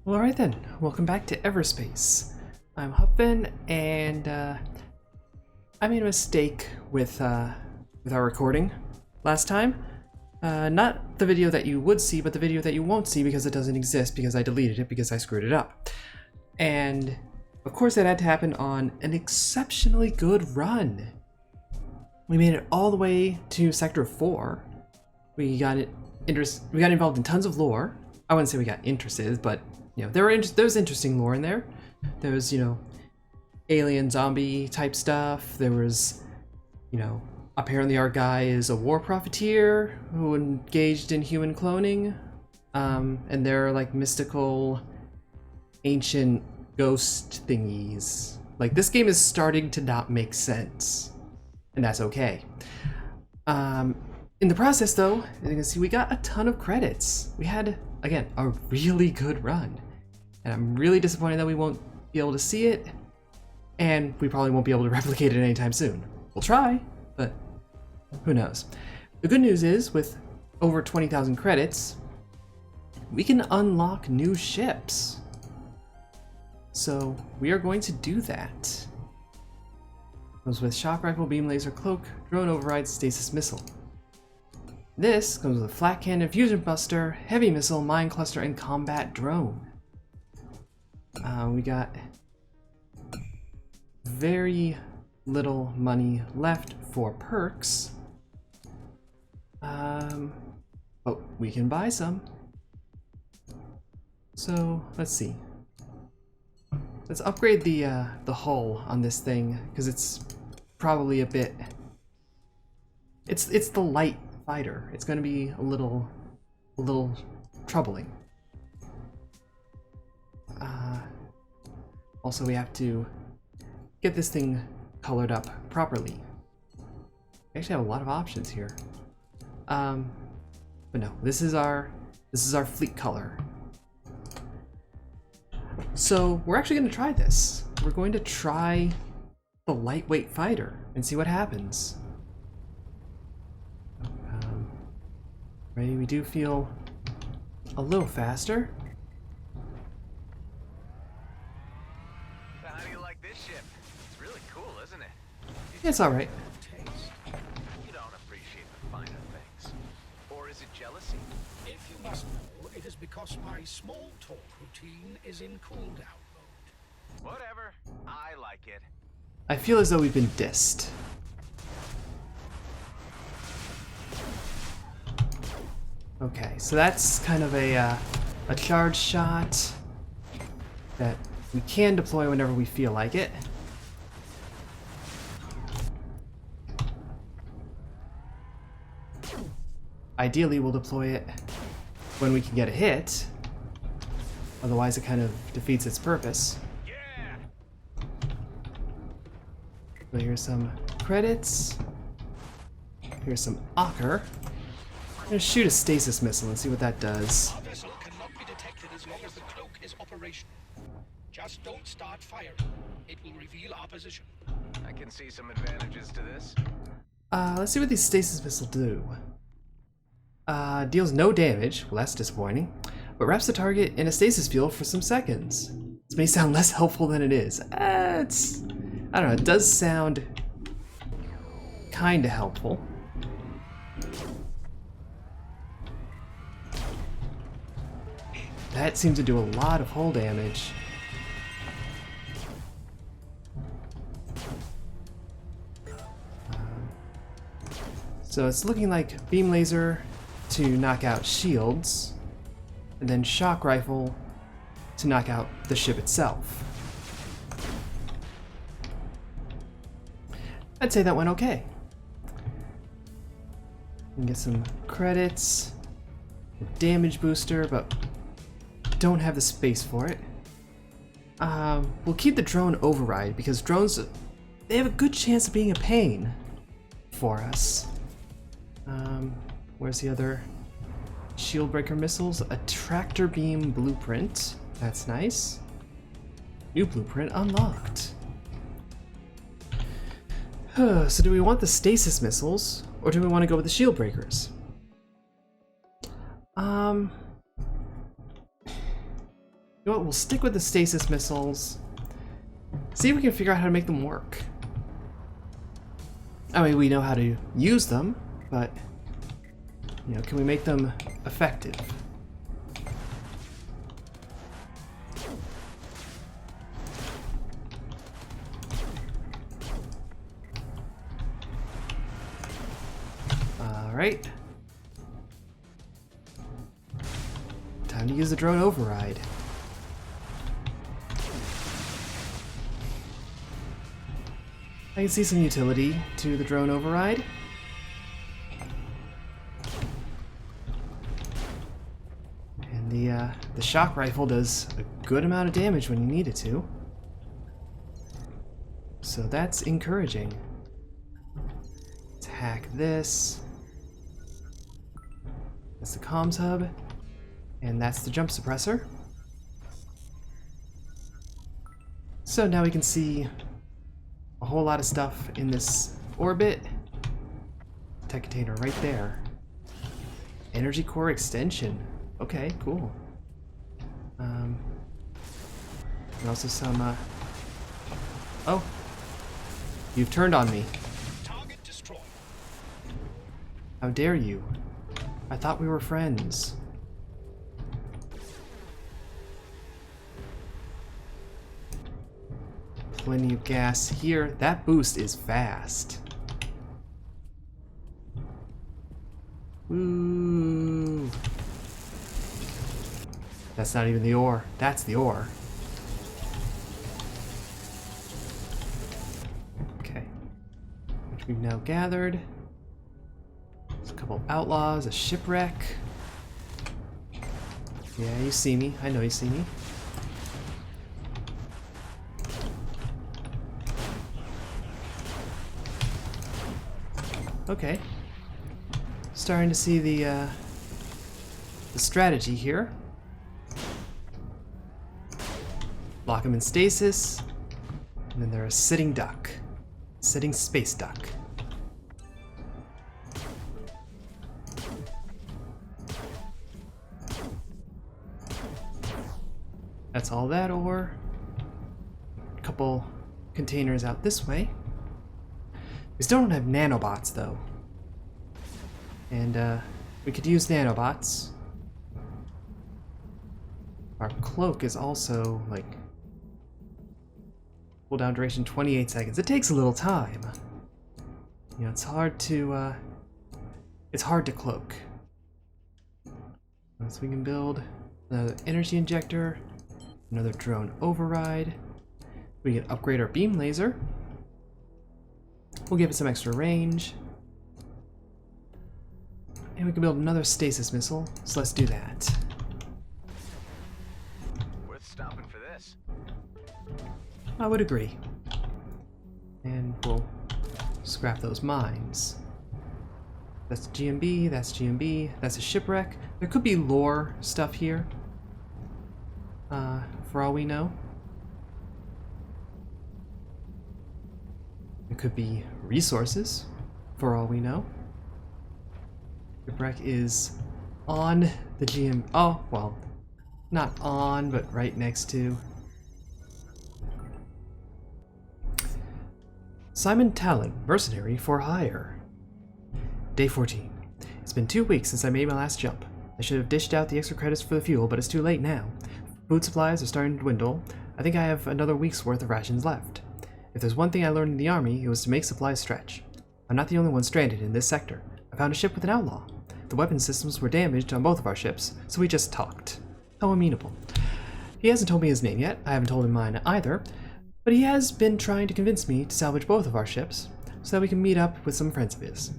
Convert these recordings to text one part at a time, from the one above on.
Well, alright then. Welcome back to Everspace. I'm Hupfen, and I made a mistake with our recording last time. Not the video that you would see, but the video that you won't see because it doesn't exist because I deleted it because I screwed it up. And of course that had to happen on an exceptionally good run. We made it all the way to Sector 4. We got involved in tons of lore. I wouldn't say we got interested, but you know, there was interesting lore in there. There was, you know, alien zombie type stuff. There was, you know, apparently our guy is a war profiteer who engaged in human cloning. And there are like mystical ancient ghost thingies. Like, this game is starting to not make sense. And that's okay. In the process though, as you can see, we got a ton of credits. We had, again, a really good run. And I'm really disappointed that we won't be able to see it. And we probably won't be able to replicate it anytime soon. We'll try, but who knows. The good news is, with over 20,000 credits, we can unlock new ships. So we are going to do that. Comes with shock rifle, beam laser, cloak, drone override, stasis missile. This comes with a flat cannon, fusion buster, heavy missile, mine cluster, and combat drone. We got very little money left for perks. But we can buy some. So let's see. Let's upgrade the hull on this thing because it's probably a bit. It's the light fighter. It's going to be a little troubling. Also, we have to get this thing colored up properly. We actually have a lot of options here. But no, this is our fleet color. So we're actually going to try this. We're going to try the lightweight fighter and see what happens. Ready? We do feel a little faster. So how do you like this ship? It's really cool, isn't it? It's all right. You don't appreciate the finer things. Or is it jealousy? If you must know, it is because my small talk routine is in cool down mode. Whatever. I like it. I feel as though we've been dissed. Okay, so that's kind of a charge shot that we can deploy whenever we feel like it. Ideally, we'll deploy it when we can get a hit. Otherwise, it kind of defeats its purpose. Yeah. So here's some credits. Here's some ochre. I'm gonna shoot a stasis missile and see what that does. Our vessel cannot be detected as long as the cloak is operational. Just don't start firing. It will reveal our position. I can see some advantages to this. Let's see what these stasis missiles do. Deals no damage, well that's disappointing, but wraps the target in a stasis field for some seconds. This may sound less helpful than it is. I don't know, it does sound kinda helpful. That seems to do a lot of hull damage. So it's looking like beam laser to knock out shields, and then shock rifle to knock out the ship itself. I'd say that went okay. We can get some credits, a damage booster, but don't have the space for it. We'll keep the drone override because drones, they have a good chance of being a pain for us. Where's the other shield breaker missiles? A tractor beam blueprint. That's nice. New blueprint unlocked. So do we want the stasis missiles or do we want to go with the shield breakers? You know what, we'll stick with the stasis missiles. See if we can figure out how to make them work. I mean, we know how to use them, but, you know, can we make them effective? Alright. Time to use the drone override. I can see some utility to the drone override. And the shock rifle does a good amount of damage when you need it to. So that's encouraging. Let's hack this. That's the comms hub. And that's the jump suppressor. So now we can see a whole lot of stuff in this orbit. Tech container right there. Energy core extension. Okay, cool. And also some, oh. You've turned on me. Target destroyed. How dare you? I thought we were friends. Plenty of gas here. That boost is fast. Woo! That's not even the ore. That's the ore. Okay. Which we've now gathered. There's a couple of outlaws, a shipwreck. Yeah, you see me. I know you see me. Okay. Starting to see the strategy here. Lock them in stasis, and then they're a sitting duck. Sitting space duck. That's all that ore. A couple containers out this way. We still don't have nanobots, though. And, we could use nanobots. Our cloak is also, like, cooldown duration 28 seconds. It takes a little time. You know, it's hard to cloak. So we can build another energy injector, another drone override. We can upgrade our beam laser. We'll give it some extra range. And we can build another stasis missile, so let's do that. Worth stopping for this. I would agree. And we'll scrap those mines. That's GMB, that's GMB, that's a shipwreck. There could be lore stuff here. For all we know. It could be resources, for all we know. Shipwreck is on the GM. Oh, well, not on, but right next to. Simon Talon, mercenary for hire. Day 14. It's been 2 weeks since I made my last jump. I should have dished out the extra credits for the fuel, but it's too late now. Food supplies are starting to dwindle. I think I have another week's worth of rations left. If there's one thing I learned in the army, it was to make supplies stretch. I'm not the only one stranded in this sector. I found a ship with an outlaw. The weapon systems were damaged on both of our ships, so we just talked. How amenable. He hasn't told me his name yet, I haven't told him mine either, but he has been trying to convince me to salvage both of our ships, so that we can meet up with some friends of his.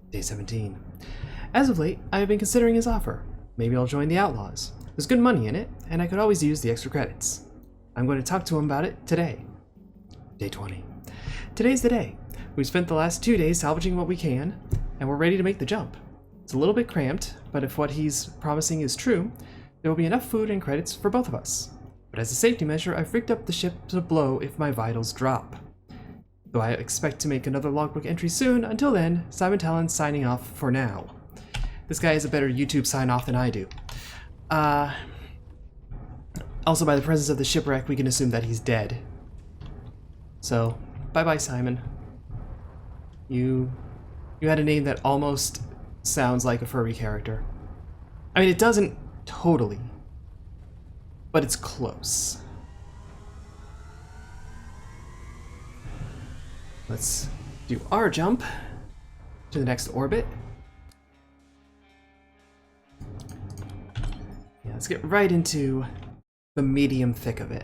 Day 17. As of late, I have been considering his offer. Maybe I'll join the outlaws. There's good money in it, and I could always use the extra credits. I'm going to talk to him about it today. Day 20. Today's the day. We've spent the last 2 days salvaging what we can, and we're ready to make the jump. It's a little bit cramped, but if what he's promising is true, there will be enough food and credits for both of us. But as a safety measure, I've rigged up the ship to blow if my vitals drop. Though I expect to make another logbook entry soon, until then, Simon Talon's signing off for now. This guy has a better YouTube sign-off than I do. Also, by the presence of the shipwreck, we can assume that he's dead. So, bye-bye, Simon. You had a name that almost sounds like a furry character. I mean, it doesn't totally, but it's close. Let's do our jump to the next orbit. Yeah, let's get right into the medium thick of it.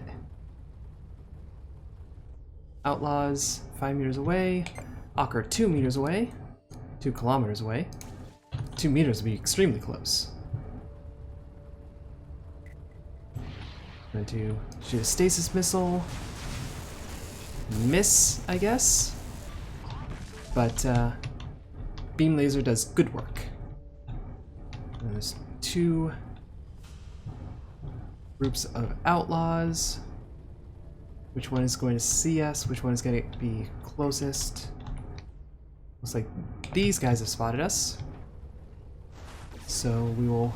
Outlaws 5 meters away. Ocker 2 meters away. 2 kilometers away. 2 meters would be extremely close. Going to shoot a stasis missile. Miss, I guess. But beam laser does good work. And there's 2 groups of outlaws. Which one is going to see us? Which one is going to be closest? Looks like these guys have spotted us. So we will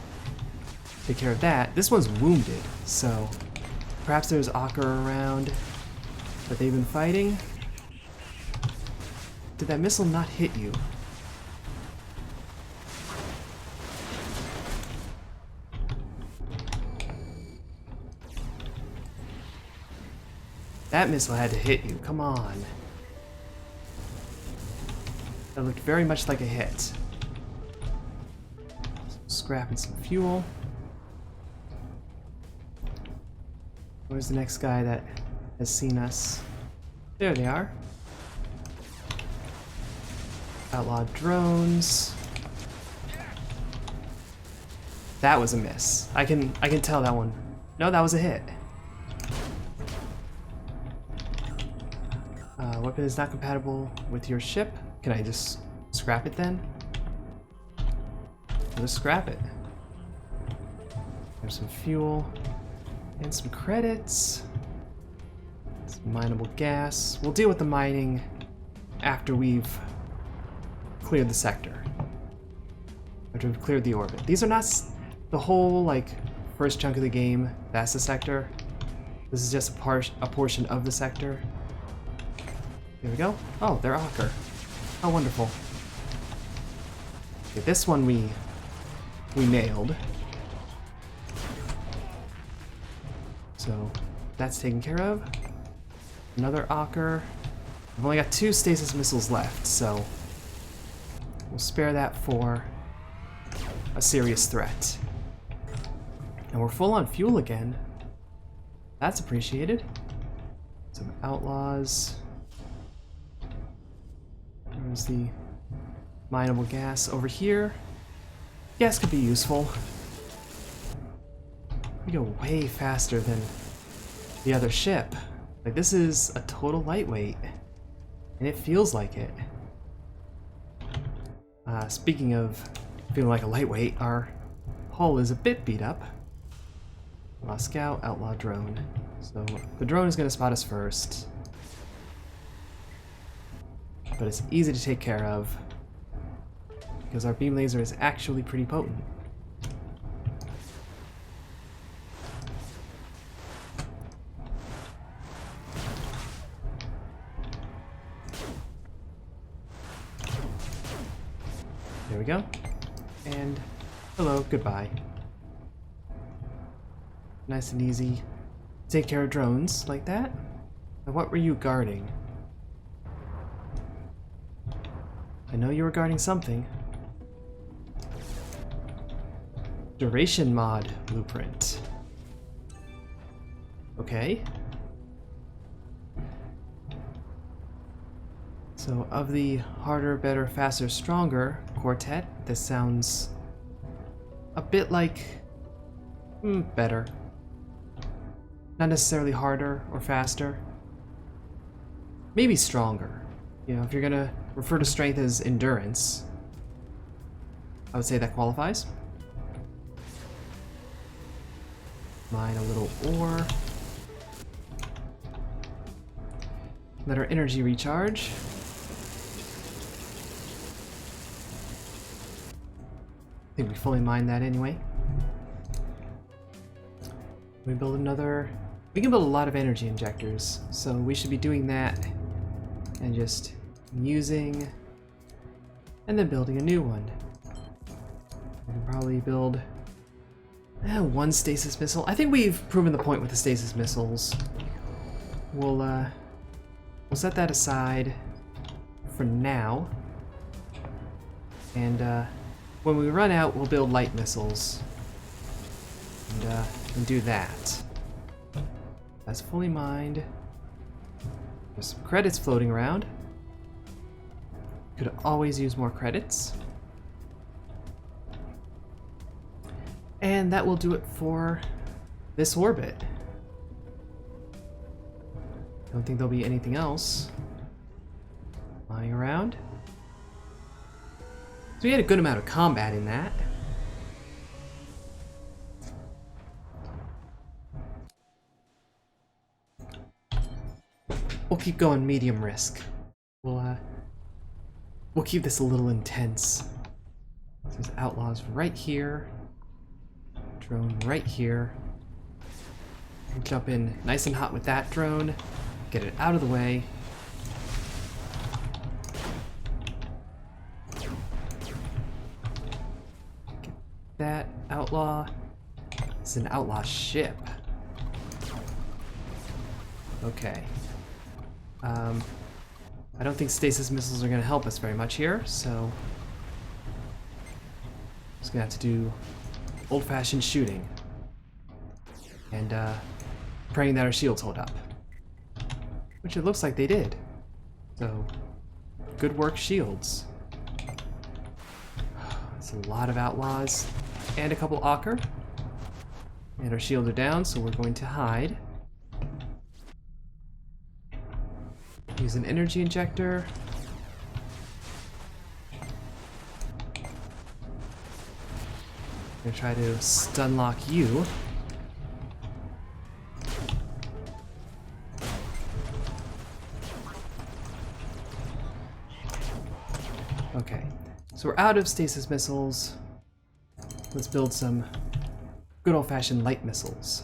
take care of that. This one's wounded, so perhaps there's Ocker around that they've been fighting. Did that missile not hit you? That missile had to hit you, come on. That looked very much like a hit. Some scrap and some fuel. Where's the next guy that has seen us? There they are. Outlaw drones. That was a miss. I can tell that one. No, that was a hit. Weapon is not compatible with your ship. Can I just scrap it then? I'll just scrap it. There's some fuel and some credits. Some mineable gas. We'll deal with the mining after we've cleared the sector. After we've cleared the orbit. These are not the whole, like, first chunk of the game. That's the sector. This is just a portion of the sector. There we go. Oh, they're Ocker. How wonderful. Okay, this one we nailed. So that's taken care of. Another Ocker. I've only got 2 stasis missiles left, so we'll spare that for a serious threat. And we're full on fuel again. That's appreciated. Some outlaws. There's the mineable gas over here. Gas could be useful. We go way faster than the other ship. Like, this is a total lightweight, and it feels like it. Speaking of feeling like a lightweight, our hull is a bit beat up. Outlaw scout, outlaw drone. So the drone is going to spot us first. But it's easy to take care of because our beam laser is actually pretty potent. There we go. And hello, goodbye. Nice and easy. Take care of drones like that. And what were you guarding? I know you were guarding something. Duration mod blueprint. Okay. So, of the harder, better, faster, stronger quartet, this sounds a bit like better. Not necessarily harder or faster. Maybe stronger. You know, if you're gonna refer to strength as endurance, I would say that qualifies. Mine a little ore. Let our energy recharge. I think we fully mined that anyway. We build another... We can build a lot of energy injectors, so we should be doing that and just using and then building a new one. We can probably build one stasis missile. I think we've proven the point with the stasis missiles. We'll set that aside for now, and when we run out, we'll build light missiles and do that. That's fully mined. There's some credits floating around. Could always use more credits. And that will do it for this orbit. Don't think there'll be anything else lying around. So we had a good amount of combat in that. We'll keep going medium risk. We'll keep this a little intense. There's outlaws right here. Drone right here. We'll jump in nice and hot with that drone. Get it out of the way. Get that outlaw. It's an outlaw ship. Okay. I don't think stasis missiles are going to help us very much here, so just going to have to do old-fashioned shooting and praying that our shields hold up, which it looks like they did. So good work, shields. It's a lot of outlaws and a couple Ocker, and our shields are down, so we're going to hide. Use an energy injector. I'm gonna try to stun lock you. Okay, so we're out of stasis missiles. Let's build some good old-fashioned light missiles.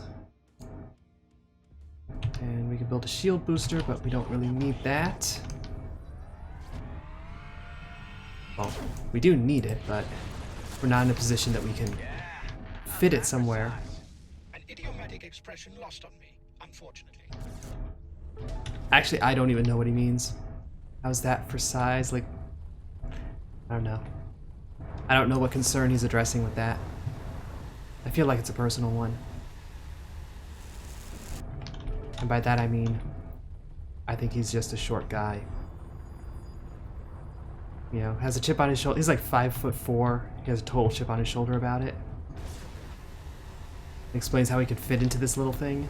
And we can build a shield booster, but we don't really need that. Well, we do need it, but we're not in a position that we can fit it somewhere. An idiomatic expression lost on me, unfortunately. Actually, I don't even know what he means. How's that for size? Like, I don't know. I don't know what concern he's addressing with that. I feel like it's a personal one. And by that I mean, I think he's just a short guy. You know, has a chip on his shoulder. He's like 5'4". He has a total chip on his shoulder about it. Explains how he could fit into this little thing.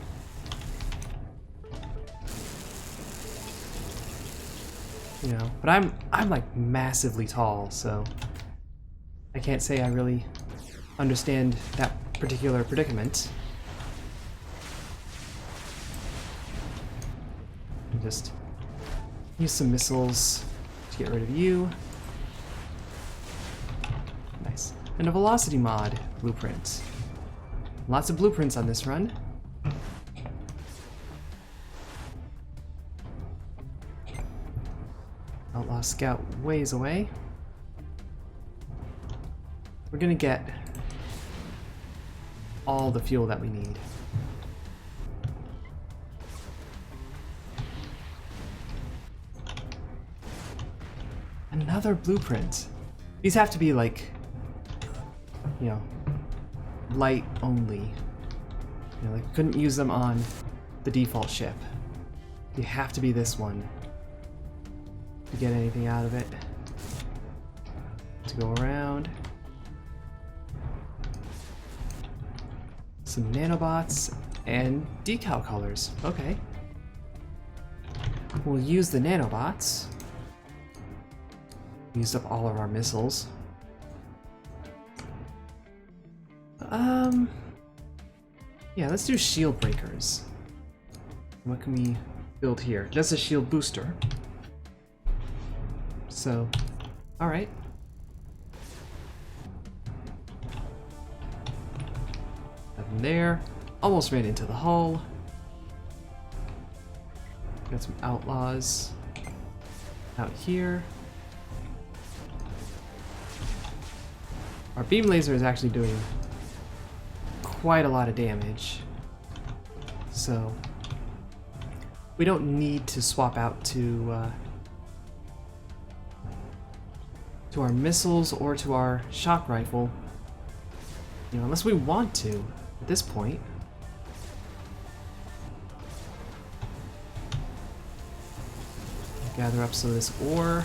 You know, but I'm like massively tall, so I can't say I really understand that particular predicament. And just use some missiles to get rid of you. Nice. And a velocity mod blueprint. Lots of blueprints on this run. Outlaw scout ways away. We're gonna get all the fuel that we need. Another blueprint. These have to be like, you know, light only. You know, like couldn't use them on the default ship. You have to be this one to get anything out of it. To go around. Some nanobots and decal colors. Okay. We'll use the nanobots. Used up all of our missiles. Yeah, let's do shield breakers. What can we build here? Just a shield booster. So, alright. Nothing there. almost ran into the hull. Got some outlaws out here. Our beam laser is actually doing quite a lot of damage, so we don't need to swap out to our missiles or to our shock rifle, you know, unless we want to at this point. Gather up some of this ore.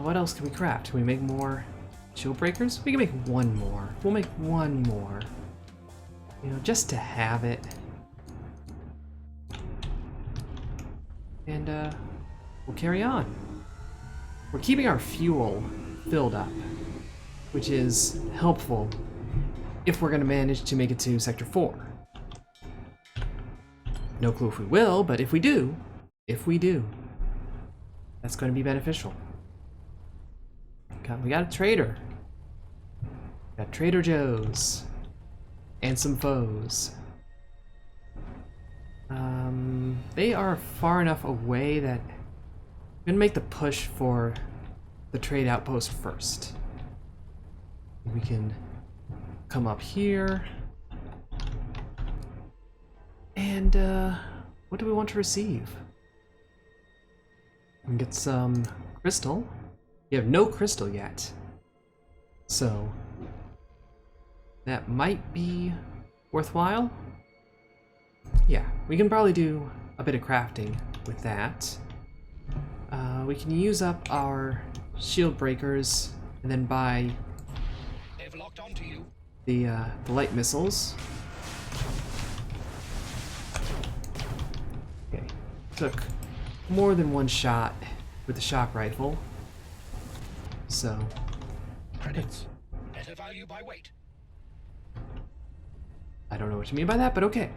What else can we craft? Can we make more shield breakers? We can make one more. We'll make one more. You know, just to have it. And we'll carry on. We're keeping our fuel filled up, which is helpful if we're going to manage to make it to Sector 4. No clue if we will, but if we do, that's going to be beneficial. We got a trader. Got Trader Joe's. And some foes. They are far enough away that I'm gonna make the push for the trade outpost first. We can come up here. And what do we want to receive? We can get some crystal. We have no crystal yet, so that might be worthwhile. Yeah, we can probably do a bit of crafting with that. We can use up our shield breakers and then buy They've locked onto you. the light missiles. Okay, took more than one shot with the shock rifle. So, Credits. Better value by weight. I don't know what you mean by that, but okay.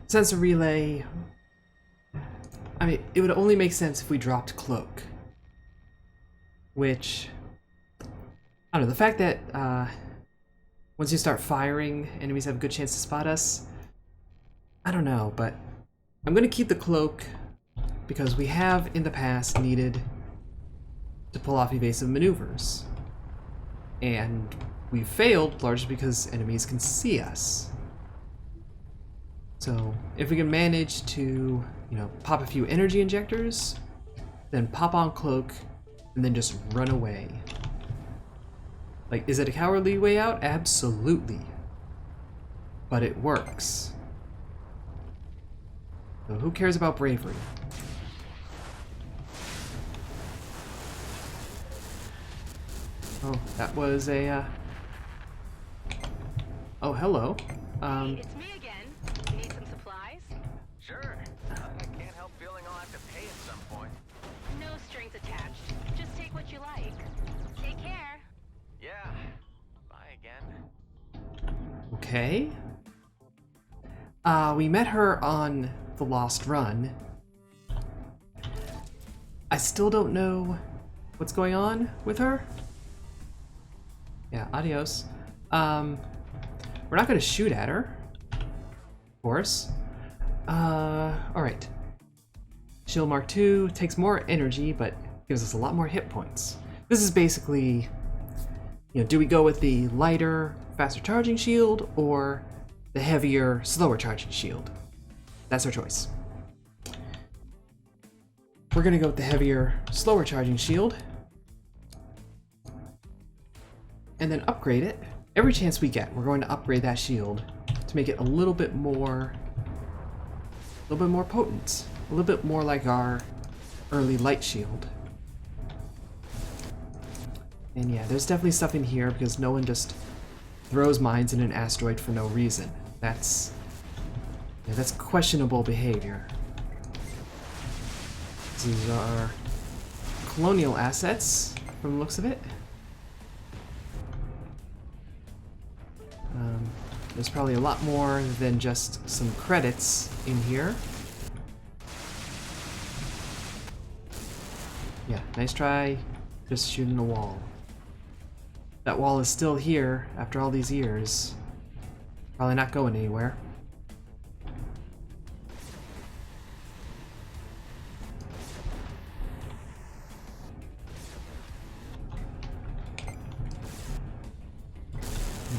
Sensor relay. I mean, it would only make sense if we dropped cloak. Which, I don't know, the fact that once you start firing, enemies have a good chance to spot us. I don't know, but I'm gonna keep the cloak because we have in the past needed to pull off evasive maneuvers. And we failed largely because enemies can see us. So if we can manage to, you know, pop a few energy injectors, then pop on cloak, and then just run away. Like, is it a cowardly way out? Absolutely. But it works. So who cares about bravery? Oh, that was a, Oh, hello. Hey, it's me again. You need some supplies? Sure. I can't help feeling I'll have to pay at some point. No strings attached. Just take what you like. Take care. Yeah. Bye again. Okay. We met her on the Lost Run. I still don't know what's going on with her. Yeah, adios. We're not gonna shoot at her, of course. Alright. Shield Mark II takes more energy, but gives us a lot more hit points. This is basically, you know, do we go with the lighter, faster charging shield, or the heavier, slower charging shield? That's our choice. We're gonna go with the heavier, slower charging shield, and then upgrade it. Every chance we get, we're going to upgrade that shield to make it a little bit more potent, a little bit more like our early light shield. And yeah, there's definitely stuff in here because no one just throws mines in an asteroid for no reason. That's questionable behavior. These are colonial assets from the looks of it. There's probably a lot more than just some credits in here. Yeah, nice try, just shooting a wall. that wall is still here after all these years. Probably not going anywhere.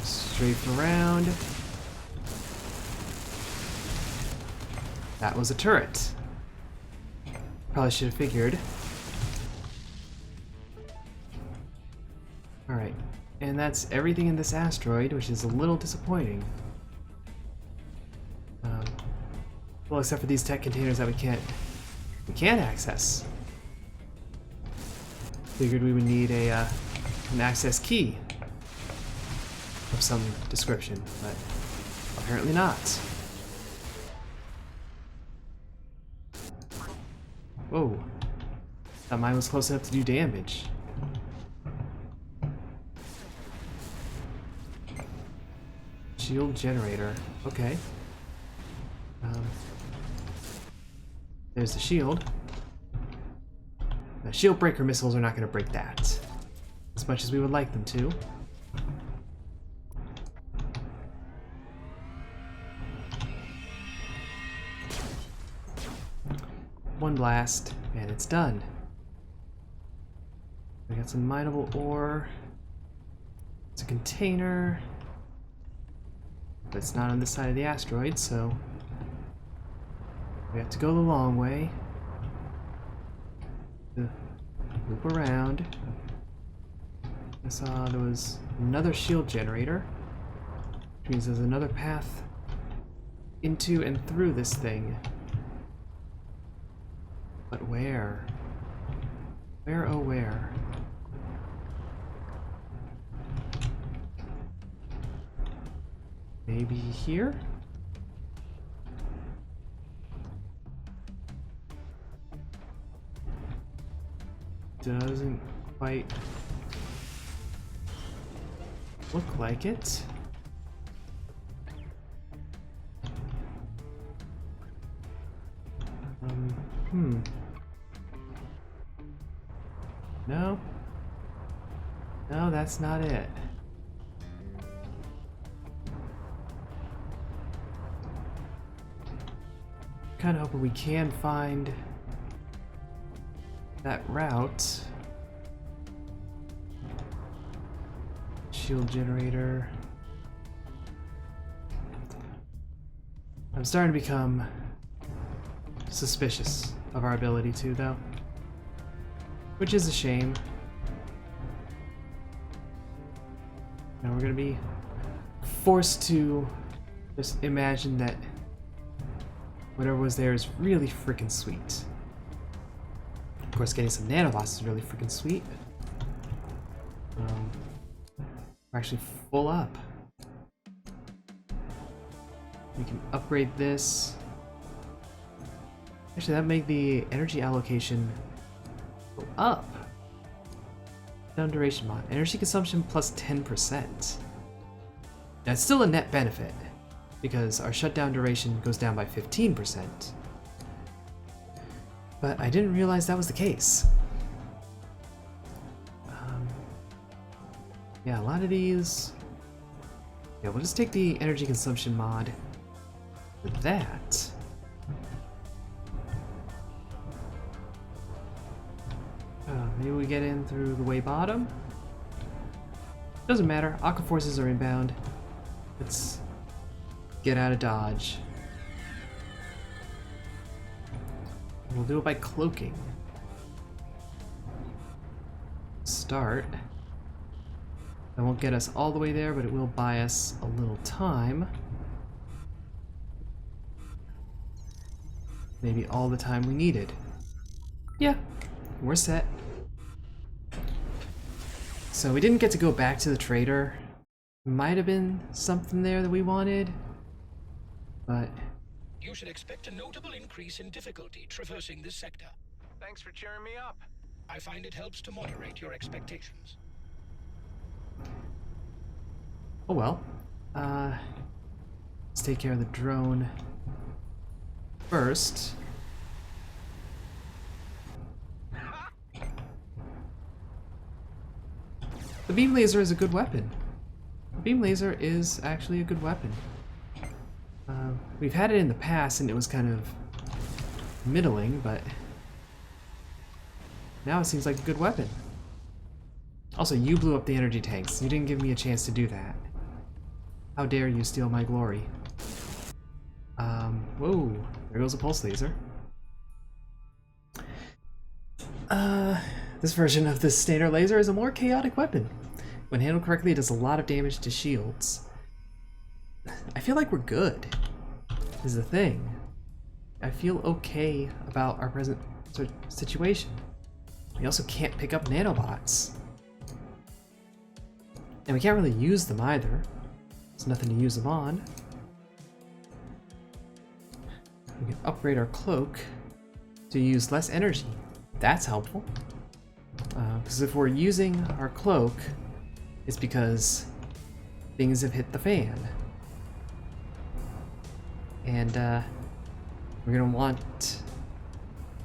Strafe around. That was a turret. Probably should have figured. Alright, and that's everything in this asteroid, which is a little disappointing. Well, except for these tech containers that we can't access. Figured we would need an access key of some description, but apparently not. Whoa. That mine was close enough to do damage. Shield generator. Okay. There's the shield. The shield breaker missiles are not going to break that. As much as we would like them to. One blast, and it's done. We got some mineable ore. It's a container. But it's not on this side of the asteroid, so we have to go the long way. Loop around. I saw there was another shield generator, which means there's another path into and through this thing. But where? Where, oh where? Maybe here? Doesn't quite look like it. No. No, that's not it. Kind of hoping we can find that route. Shield generator. I'm starting to become suspicious of our ability to, though. Which is a shame. Now we're gonna be forced to just imagine that whatever was there is really freaking sweet. Of course, getting some nanobots is really freaking sweet. We're actually full up. We can upgrade this. Actually, that make the energy allocation go up. Down duration mod. Energy consumption plus 10%. Now, it's still a net benefit, because our shutdown duration goes down by 15%. But I didn't realize that was the case. Yeah, a lot of these... Yeah, we'll just take the energy consumption mod for that. Maybe we get in through the way bottom? Doesn't matter, Aqua Forces are inbound. Let's get out of Dodge. We'll do it by cloaking. Start. That won't get us all the way there, but it will buy us a little time. Maybe all the time we needed. Yeah, we're set. So we didn't get to go back to the trader. Might have been something there that we wanted, but... You should expect a notable increase in difficulty traversing this sector. Thanks for cheering me up. I find it helps to moderate your expectations. Oh well. Let's take care of the drone first. The beam laser is a good weapon. The beam laser is actually a good weapon. We've had it in the past and it was kind of middling, but now it seems like a good weapon. Also, you blew up the energy tanks. You didn't give me a chance to do that. How dare you steal my glory? Whoa, there goes a pulse laser. This version of the standard laser is a more chaotic weapon. When handled correctly, it does a lot of damage to shields. I feel like we're good, is the thing. I feel okay about our present situation. We also can't pick up nanobots. And we can't really use them either. There's nothing to use them on. We can upgrade our cloak to use less energy. That's helpful. Because if we're using our cloak, it's because things have hit the fan. And we're gonna want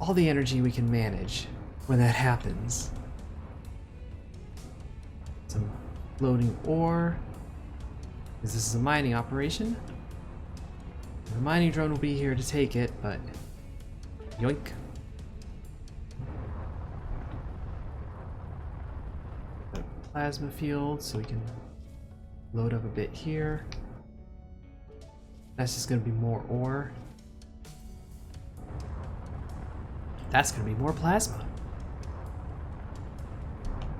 all the energy we can manage when that happens. Some loading ore, because this is a mining operation. The mining drone will be here to take it, but yoink. Got a plasma field, so we can load up a bit here. That's just gonna be more ore. That's gonna be more plasma.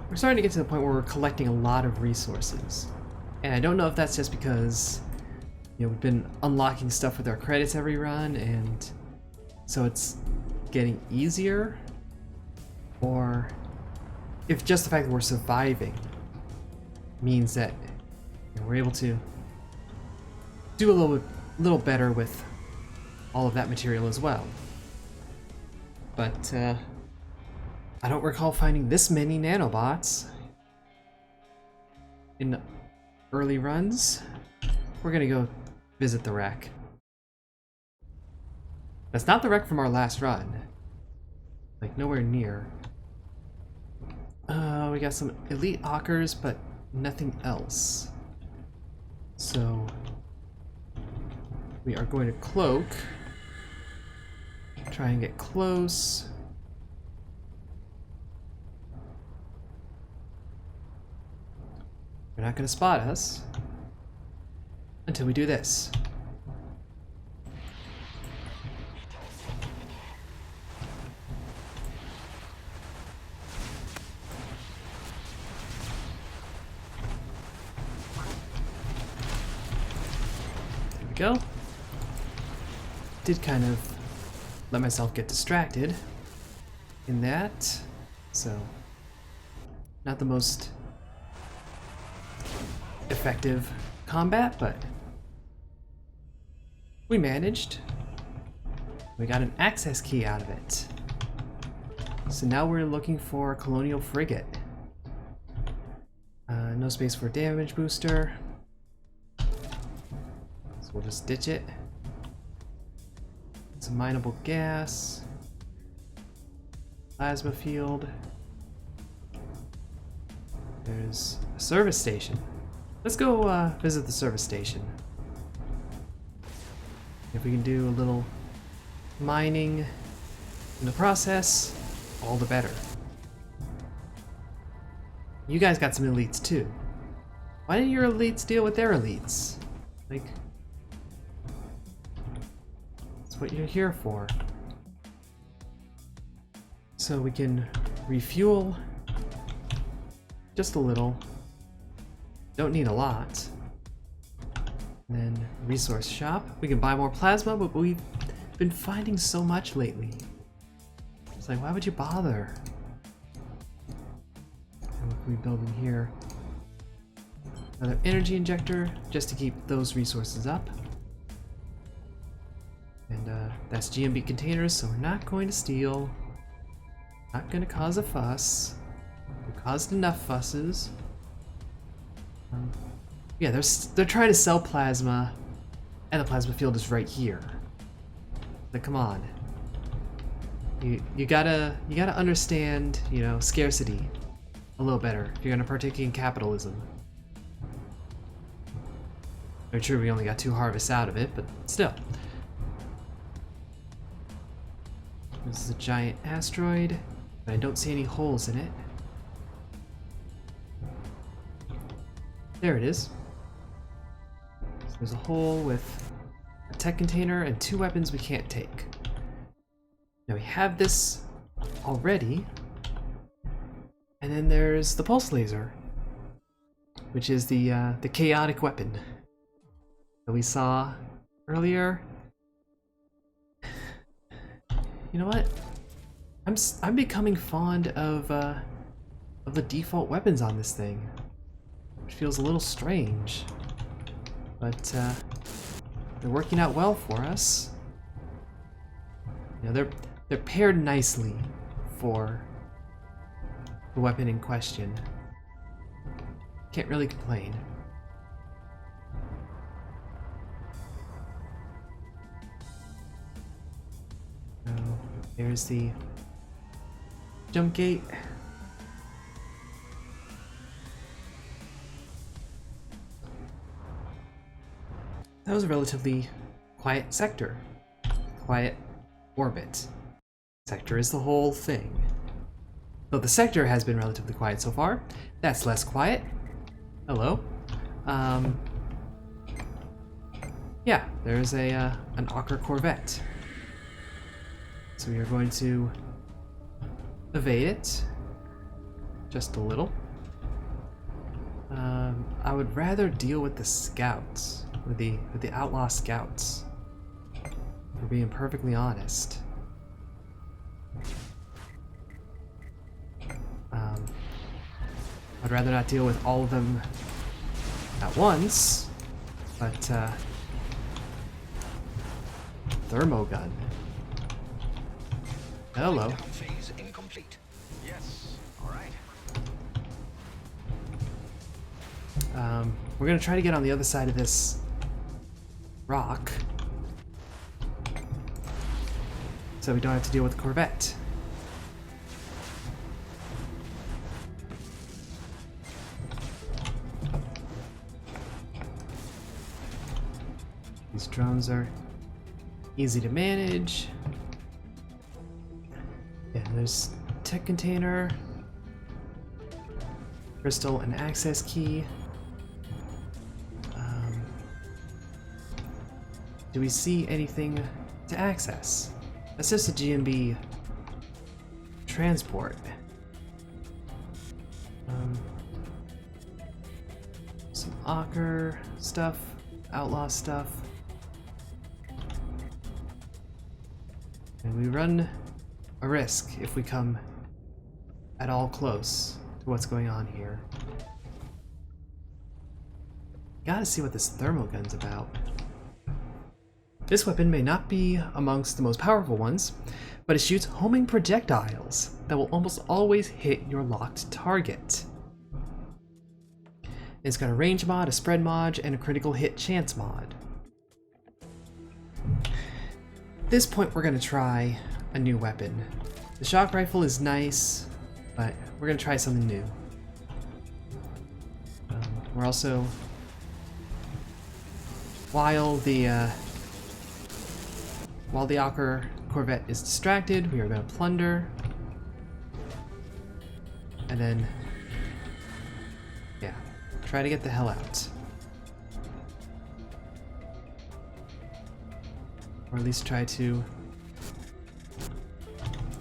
We're starting to get to the point where we're collecting a lot of resources. And I don't know if that's just because, you know, we've been unlocking stuff with our credits every run, and so it's getting easier, or if just the fact that we're surviving means that, you know, we're able to do a little better with all of that material as well. But I don't recall finding this many nanobots in early runs. We're gonna go visit the wreck. That's not the wreck from our last run. Like, nowhere near. We got some elite hawkers, but nothing else. So we are going to cloak. Try and get close. They're not going to spot us until we do this. There we go. Did kind of let myself get distracted in that, so not the most effective combat, but we managed. We got an access key out of it. So now we're looking for a colonial frigate. No space for damage booster, so we'll just ditch it. Some mineable gas, plasma field. There's a service station. Let's go visit the service station. If we can do a little mining in the process, all the better. You guys got some elites too. Why didn't your elites deal with their elites? Like, that's what you're here for. So we can refuel just a little. Don't need a lot. And then resource shop. We can buy more plasma, but we've been finding so much lately. It's like, why would you bother? And what can we build in here? Another energy injector, just to keep those resources up. And that's GMB containers, so we're not going to steal. Not going to cause a fuss. We caused enough fusses. Yeah, they're trying to sell plasma, and the plasma field is right here. Like, come on. You gotta understand, you know, scarcity. a little better if you're gonna partake in capitalism. I'm sure we only got 2 harvests out of it, but still. This is a giant asteroid, but I don't see any holes in it. There it is. So there's a hole with a tech container and 2 weapons we can't take. Now we have this already. And then there's the pulse laser, which is the chaotic weapon that we saw earlier. You know what? I'm becoming fond of the default weapons on this thing, which feels a little strange, but they're working out well for us. You know, they're paired nicely for the weapon in question. Can't really complain. So there's the jump gate. That was a relatively quiet sector. Quiet orbit. Sector is the whole thing. Though the sector has been relatively quiet so far, that's less quiet. Hello. Yeah, there's an Ocker Corvette. So we are going to evade it just a little. I would rather deal with the scouts, with the outlaw scouts, for being perfectly honest. I'd rather not deal with all of them at once, but thermogun. Hello. Phase incomplete. Yes. All right. We're gonna try to get on the other side of this rock, so we don't have to deal with the Corvette. These drones are easy to manage. Yeah, there's tech container, crystal, and access key. Do we see anything to access? That's just a GMB transport. Some Ocker stuff, outlaw stuff. And we run a risk if we come at all close to what's going on here. Gotta see what this thermogun's about. This weapon may not be amongst the most powerful ones, but it shoots homing projectiles that will almost always hit your locked target. It's got a range mod, a spread mod, and a critical hit chance mod. At this point, we're going to try a new weapon. The shock rifle is nice, but we're going to try something new. We're also, while the Ocker Corvette is distracted, we are going to plunder. And then, yeah, try to get the hell out. Or at least try to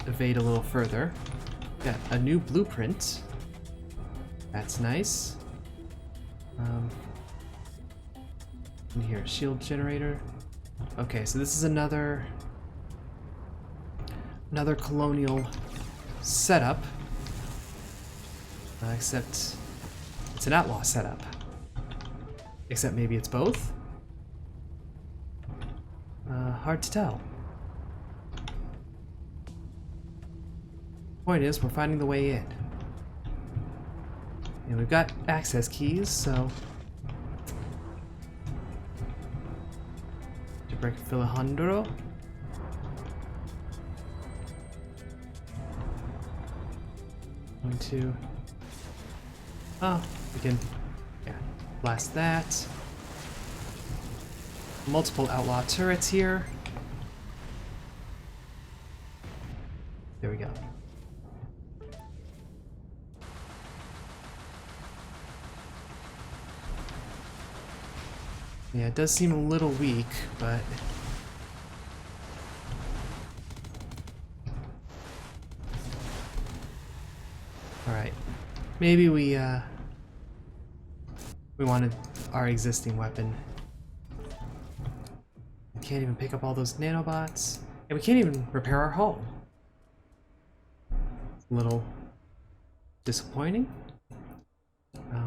evade a little further. Got a new blueprint. That's nice. In here, shield generator. Okay, so this is another colonial setup, except it's an outlaw setup. Except maybe it's both? Hard to tell. Point is, we're finding the way in. And we've got access keys, so to break Filajandro. Going to Oh, we can, yeah, blast that. Multiple outlaw turrets here. There we go. Yeah, it does seem a little weak, but... Alright. Maybe we wanted our existing weapon. We can't even pick up all those nanobots. And we can't even repair our hull. It's a little disappointing.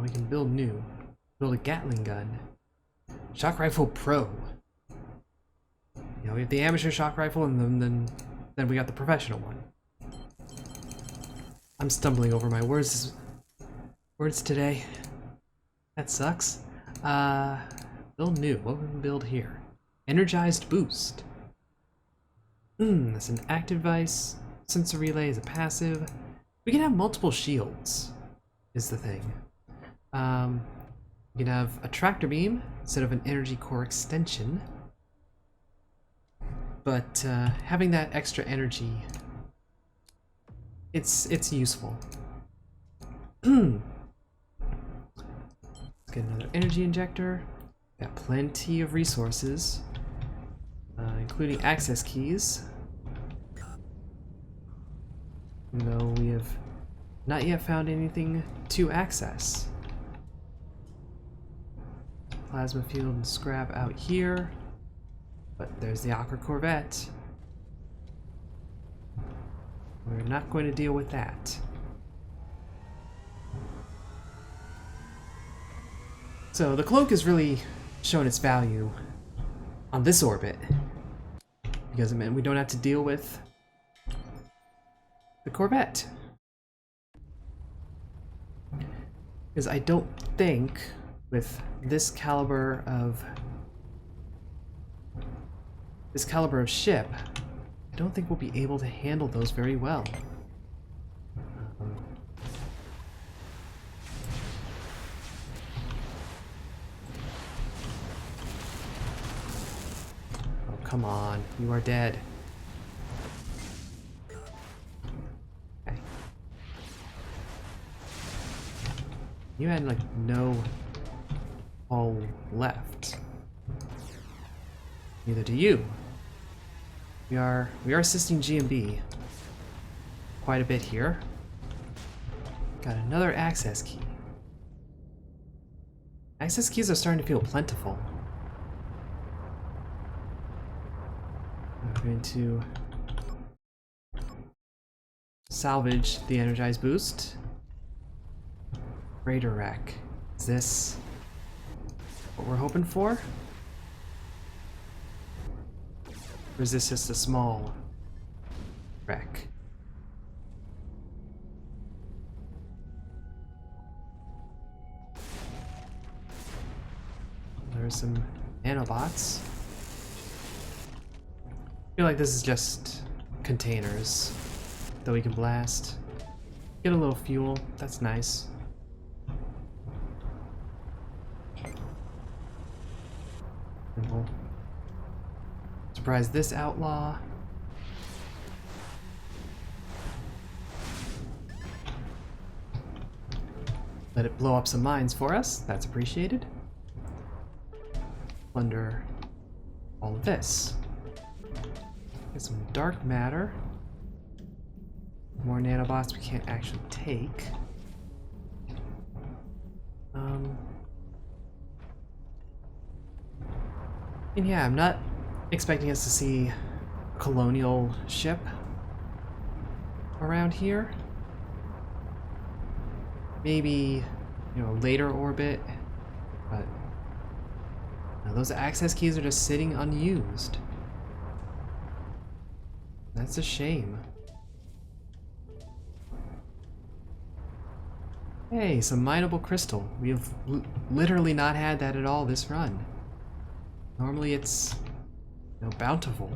We can build new. Build a Gatling gun. Shock Rifle Pro. You know, we have the amateur shock rifle, and then we got the professional one. I'm stumbling over my words today. That sucks. Build new. What would we build here? Energized boost. That's an active device. Sensor relay is a passive. We can have multiple shields, is the thing. We can have a tractor beam instead of an energy core extension. But having that extra energy, it's useful. Let's get another energy injector. Got plenty of resources, including access keys. Even though we have not yet found anything to access. Plasma field and scrap out here. But there's the Aqua Corvette. We're not going to deal with that. So the cloak has really shown its value on this orbit, because it meant we don't have to deal with the Corvette. Because I don't think with this caliber of ship, I don't think we'll be able to handle those very well. Oh, come on. You are dead. Okay. You had, like, no hull left. Neither do you. We are assisting GMB quite a bit here. Got another access key. Access keys are starting to feel plentiful. I'm going to salvage the energized boost. Raider rack. Is this what we're hoping for? Or is this just a small wreck? There's some nanobots. I feel like this is just containers that we can blast. Get a little fuel, that's nice. And we'll surprise this outlaw. Let it blow up some mines for us. That's appreciated. Plunder all of this. Get some dark matter. More nanobots we can't actually take. And yeah, I'm not expecting us to see a colonial ship around here. Maybe, you know, later orbit, but now those access keys are just sitting unused. That's a shame. Hey, some mineable crystal. We have literally not had that at all this run. Normally it's, you know, bountiful.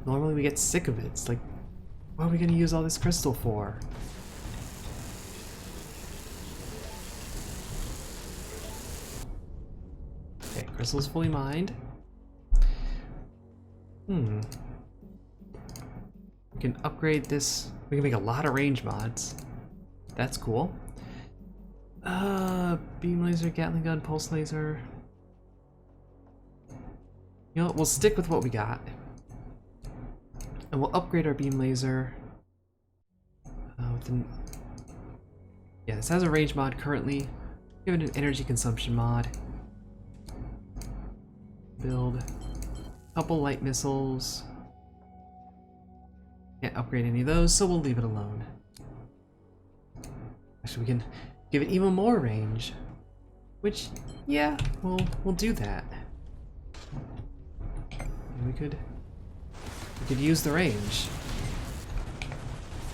Normally we get sick of it. It's like, what are we gonna use all this crystal for? Crystal's fully mined. We can upgrade this. We can make a lot of range mods. That's cool. Beam laser, Gatling gun, pulse laser. You know what, we'll stick with what we got. And we'll upgrade our beam laser. Yeah, this has a range mod currently. Give it an energy consumption mod. Build a couple light missiles. Can't upgrade any of those, so we'll leave it alone. Actually, we can give it even more range. Which, yeah, we'll do that. And we could use the range.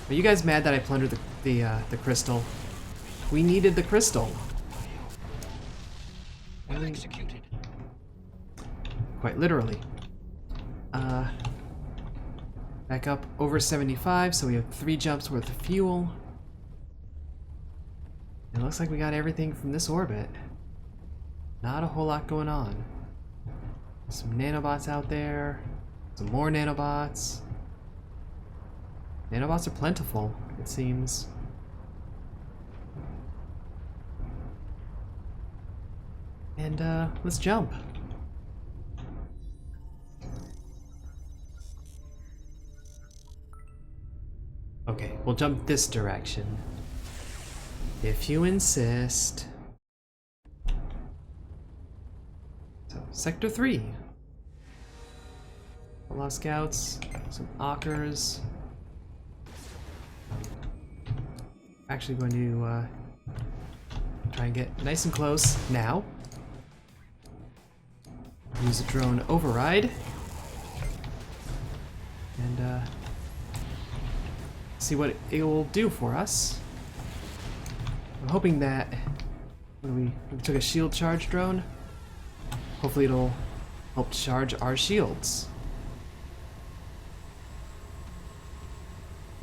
Are you guys mad that I plundered the crystal? We needed the crystal. Well executed. Quite literally. Back up over 75, so we have 3 jumps worth of fuel. It looks like we got everything from this orbit. Not a whole lot going on. Some nanobots out there. Some more nanobots. Nanobots are plentiful, it seems. And let's jump. Okay, we'll jump this direction. If you insist. So, Sector 3. A lot of scouts, some ockers. Actually going to try and get nice and close now. Use a drone override. And see what it will do for us. I'm hoping that when we took a shield charge drone, hopefully it'll help charge our shields.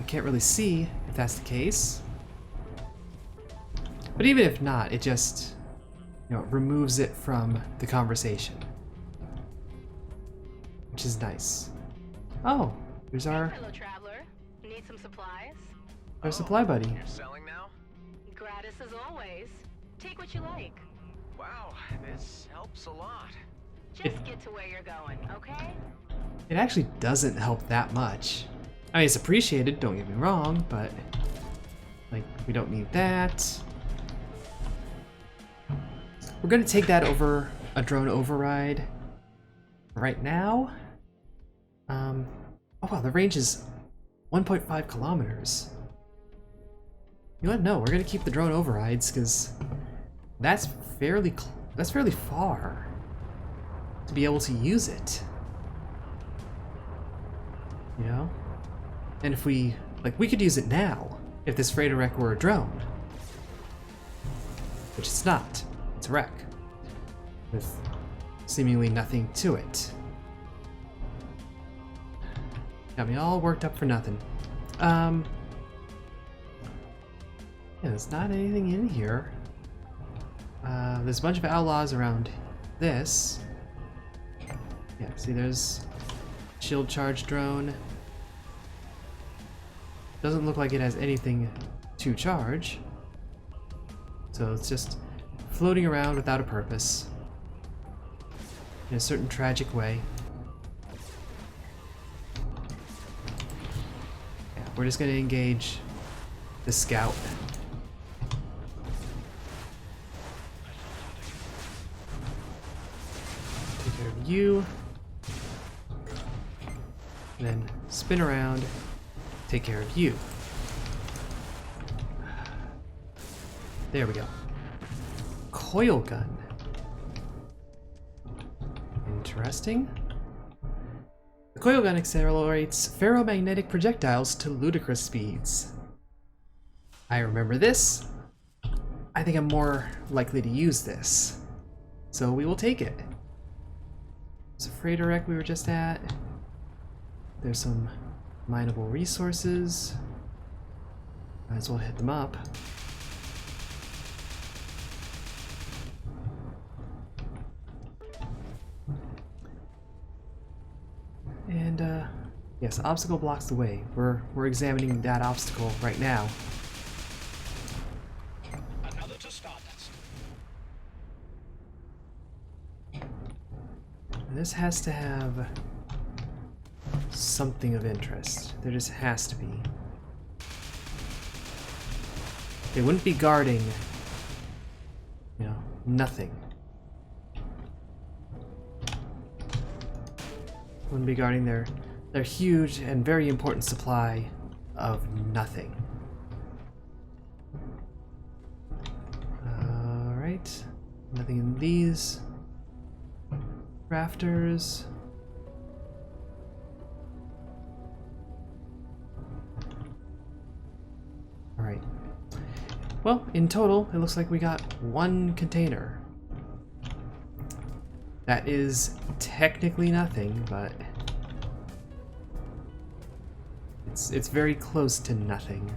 I can't really see if that's the case. But even if not, it just, you know, removes it from the conversation. Which is nice. Oh, here's our Hello, traveler. Need some supplies? supply buddy. You're selling now? Gratis as always. Take what you like. Wow, this helps a lot. Just get to where you're going, okay? It actually doesn't help that much. I mean, it's appreciated, don't get me wrong, but like, we don't need that. We're gonna take that over a drone override right now. Oh wow, the range is 1.5 kilometers. You know what? No, we're gonna keep the drone overrides because that's fairly far to be able to use it. You know? And if we could use it now if this freighter wreck were a drone. Which it's not. It's a wreck. With seemingly nothing to it. Got me all worked up for nothing. Yeah, there's not anything in here. There's a bunch of outlaws around this. Yeah, see there's shield charge drone. Doesn't look like it has anything to charge. So it's just floating around without a purpose. In a certain tragic way. Yeah, we're just gonna engage the scout. Take care of you. And then spin around. Take care of you. There we go. Coil gun. Interesting. The coil gun accelerates ferromagnetic projectiles to ludicrous speeds. I remember this. I think I'm more likely to use this. So we will take it. There's a freighter wreck we were just at. There's some mineable resources. Might as well hit them up. Yes, obstacle blocks the way. We're examining that obstacle right now. Another to Stardust. And this has to have something of interest. There just has to be. They wouldn't be guarding, you know, nothing. Wouldn't be guarding their huge and very important supply of nothing. Alright. Nothing in these rafters. Alright. Well, in total, it looks like we got one container. That is technically nothing, but it's very close to nothing.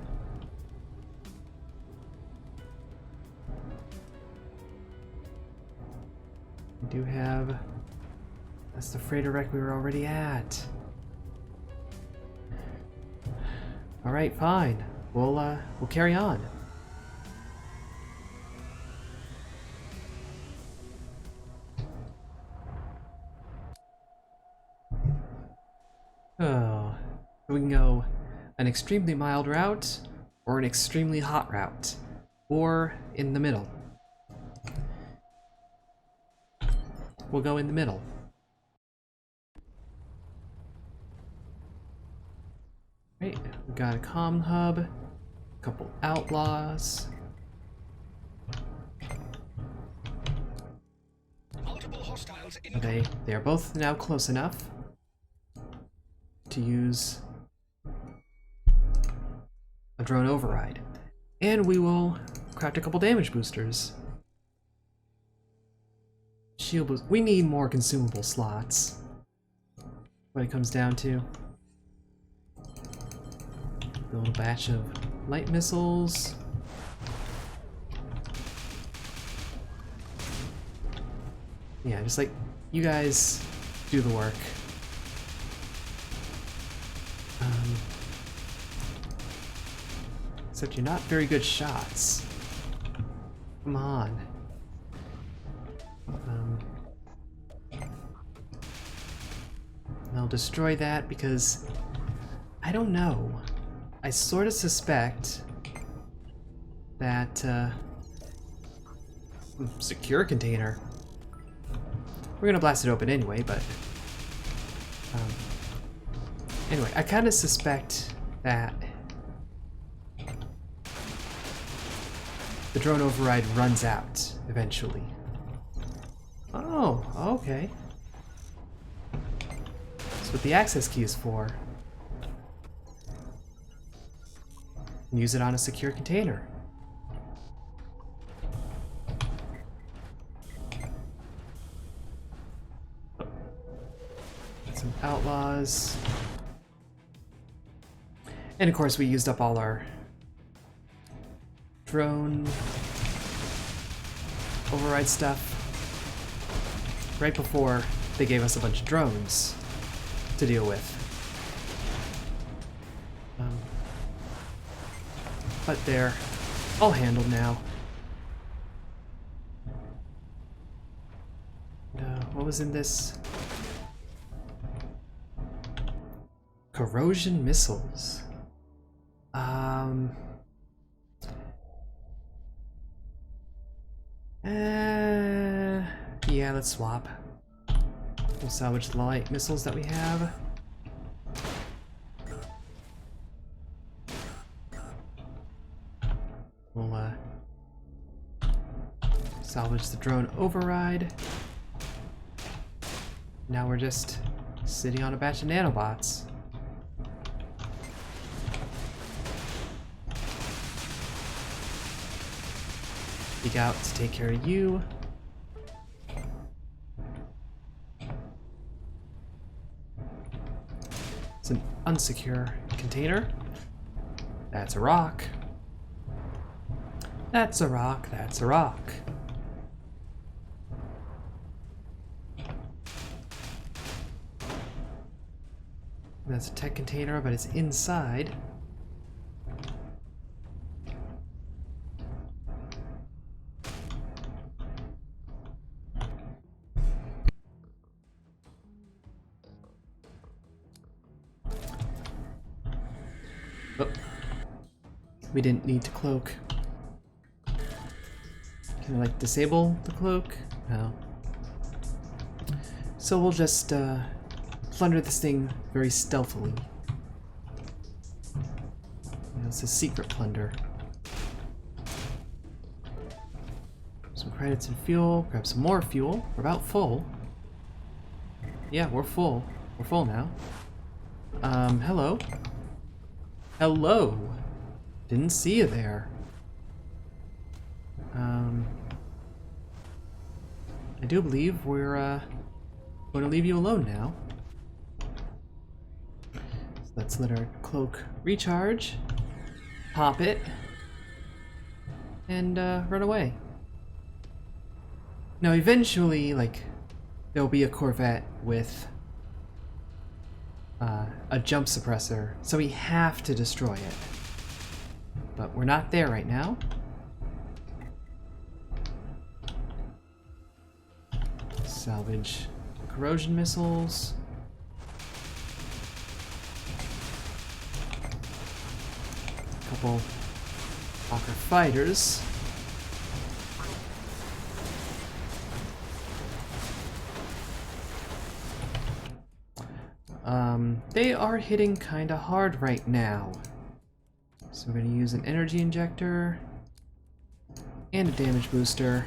We do have... That's the freighter wreck we were already at. Alright, fine. We'll carry on. Oh, we can go an extremely mild route, or an extremely hot route, or in the middle. We'll go in the middle. Right, we got a comm hub, a couple outlaws. Multiple hostiles in. They are both now close enough to use a drone override. And we will craft a couple damage boosters. Shield boost. We need more consumable slots. What it comes down to. Build a batch of light missiles. Yeah, just like you guys do the work. Except you're not very good shots. Come on. I'll destroy that because I don't know. I sort of suspect that secure container. We're gonna blast it open anyway, but anyway, I kind of suspect that the drone override runs out eventually. Oh, okay. That's what the access key is for. Use it on a secure container. Some outlaws. And of course we used up all our drone override stuff right before they gave us a bunch of drones to deal with. But they're all handled now. What was in this? Corrosion missiles. Yeah, let's swap. We'll salvage the light missiles that we have. We'll salvage the drone override. Now we're just sitting on a batch of nanobots. Peek out to take care of you. It's an unsecure container. That's a rock. That's a rock, that's a rock. That's a tech container, but it's inside. Oh. We didn't need to cloak. Can I, like, disable the cloak? No. So we'll just, plunder this thing very stealthily. You know, it's a secret plunder. Some credits and fuel. Grab some more fuel. We're about full. Yeah, we're full. We're full now. Hello? Hello! Didn't see you there. I do believe we're, going to leave you alone now. So let's let our cloak recharge, pop it, and run away. Now eventually, like, there'll be a Corvette with a jump suppressor, so we have to destroy it. But we're not there right now. Salvage corrosion missiles. Couple Walker fighters. They are hitting kinda hard right now. So we're gonna use an energy injector and a damage booster.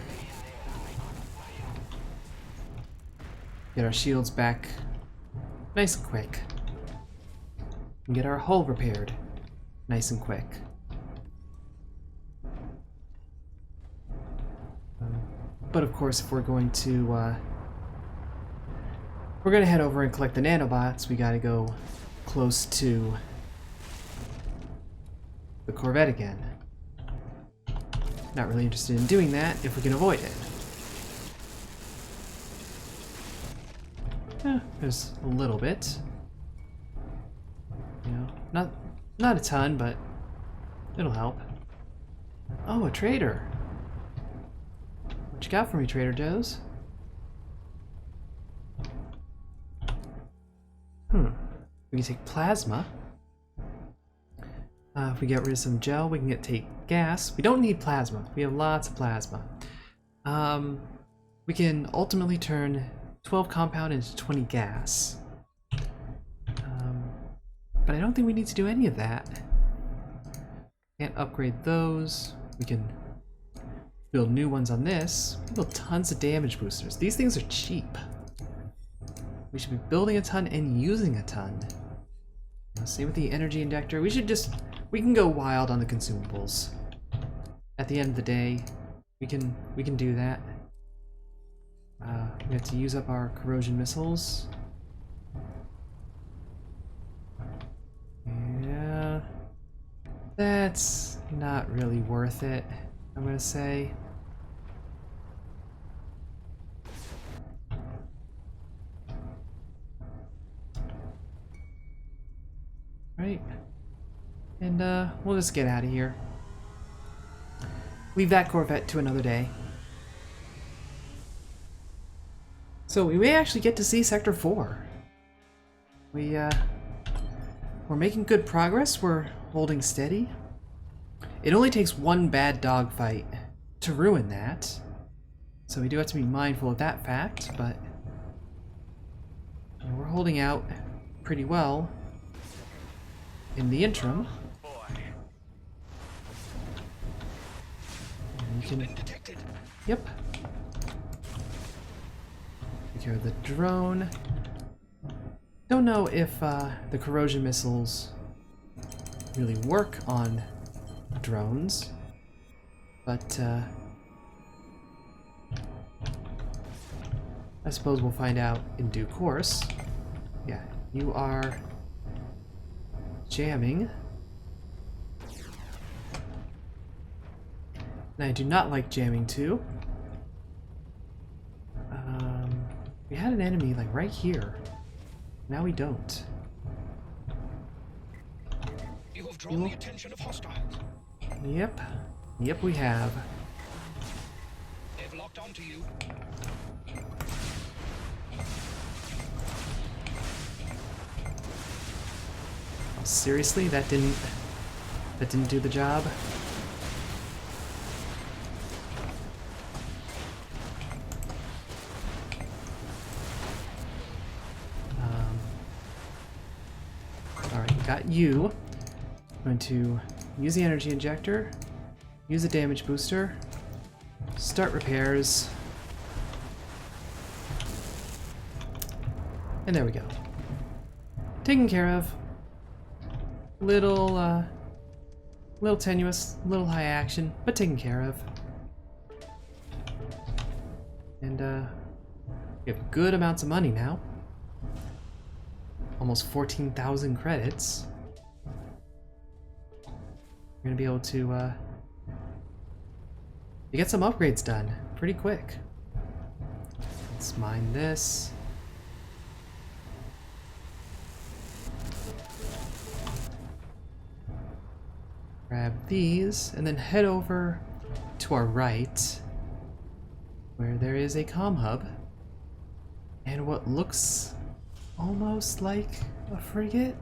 Get our shields back nice and quick. And get our hull repaired nice and quick. But of course, if we're going to head over and collect the nanobots, we gotta go close to the Corvette again. Not really interested in doing that if we can avoid it. There's a little bit. You know, not a ton, but it'll help. Oh, a trader. What you got for me, Trader Joe's? We can take plasma. If we get rid of some gel, we can take gas. We don't need plasma. We have lots of plasma. We can ultimately turn 12 compound into 20 gas. But I don't think we need to do any of that. Can't upgrade those. We can build new ones on this. We can build tons of damage boosters. These things are cheap. We should be building a ton and using a ton. Same with the energy injector. We can go wild on the consumables. At the end of the day, we can do that. We have to use up our corrosion missiles. Yeah, that's not really worth it, I'm gonna say. Right, and we'll just get out of here. Leave that Corvette to another day. So we may actually get to see Sector 4. We're making good progress. We're holding steady. It only takes one bad dogfight to ruin that, so we do have to be mindful of that fact. But we're holding out pretty well in the interim. And you can, yep. Take care of the drone. Don't know if the corrosion missiles really work on drones, but I suppose we'll find out in due course. Yeah, you are jamming. And I do not like jamming too. We had an enemy like right here. Now we don't. drawn the attention of hostiles. Yep. Yep, we have. They've locked onto you. Oh, seriously? That didn't do the job? Alright, we got you. I'm going to use the energy injector, use the damage booster, start repairs, and there we go. Taken care of. Little tenuous, little high action, but taken care of. And we have good amounts of money now. Almost 14,000 credits. We're gonna be able to get some upgrades done pretty quick. Let's mine this. Grab these, and then head over to our right, where there is a comm hub, and what looks almost like a frigate,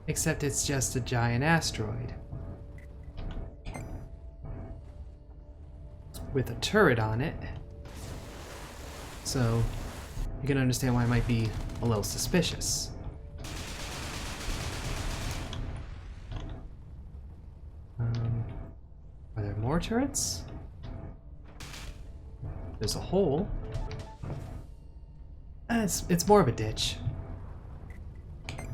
except it's just a giant asteroid with a turret on it, so you can understand why it might be a little suspicious. Are there more turrets? There's a hole. It's more of a ditch. A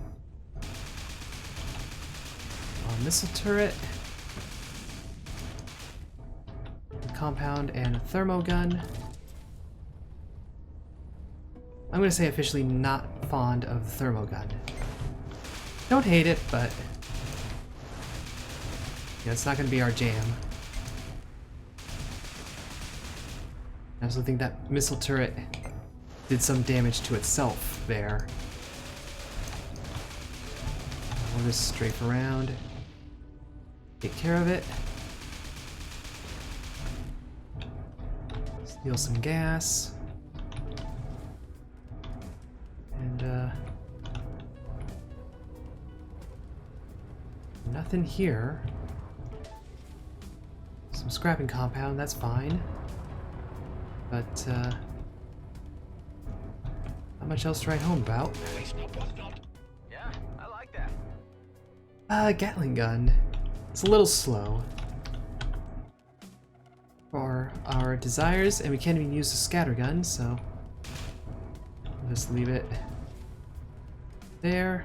missile turret. A compound and a thermo gun. I'm gonna say officially not fond of the thermo gun. Don't hate it, but yeah, it's not gonna be our jam. I also think that missile turret did some damage to itself there. We'll just strafe around, take care of it. Steal some gas. And nothing here. Some scrapping compound, that's fine. But, not much else to write home about. Yeah, I like that. Gatling gun. It's a little slow for our desires, and we can't even use the scatter gun, so I'll just leave it there.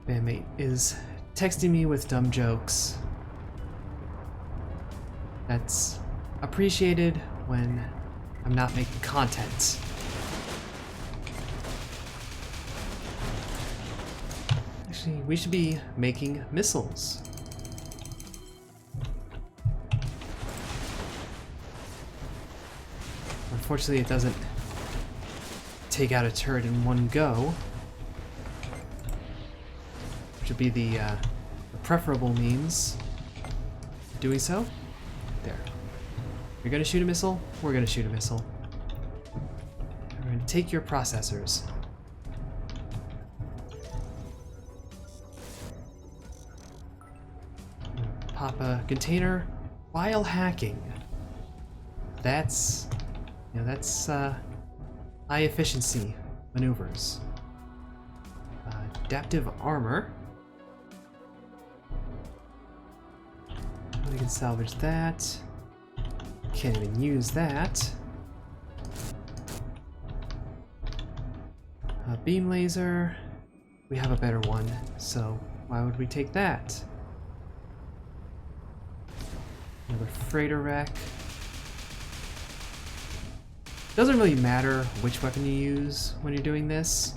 Bandmate is texting me with dumb jokes. That's appreciated when I'm not making content. Actually, we should be making missiles. Unfortunately, it doesn't take out a turret in one go, which would be the preferable means of doing so. There. You're gonna shoot a missile? We're gonna shoot a missile. We're gonna take your processors. Pop a container while hacking. That's, you know, that's high efficiency maneuvers. Adaptive armor. We can salvage that. Can't even use that. Beam laser. We have a better one, so why would we take that? Another freighter wreck. Doesn't really matter which weapon you use when you're doing this,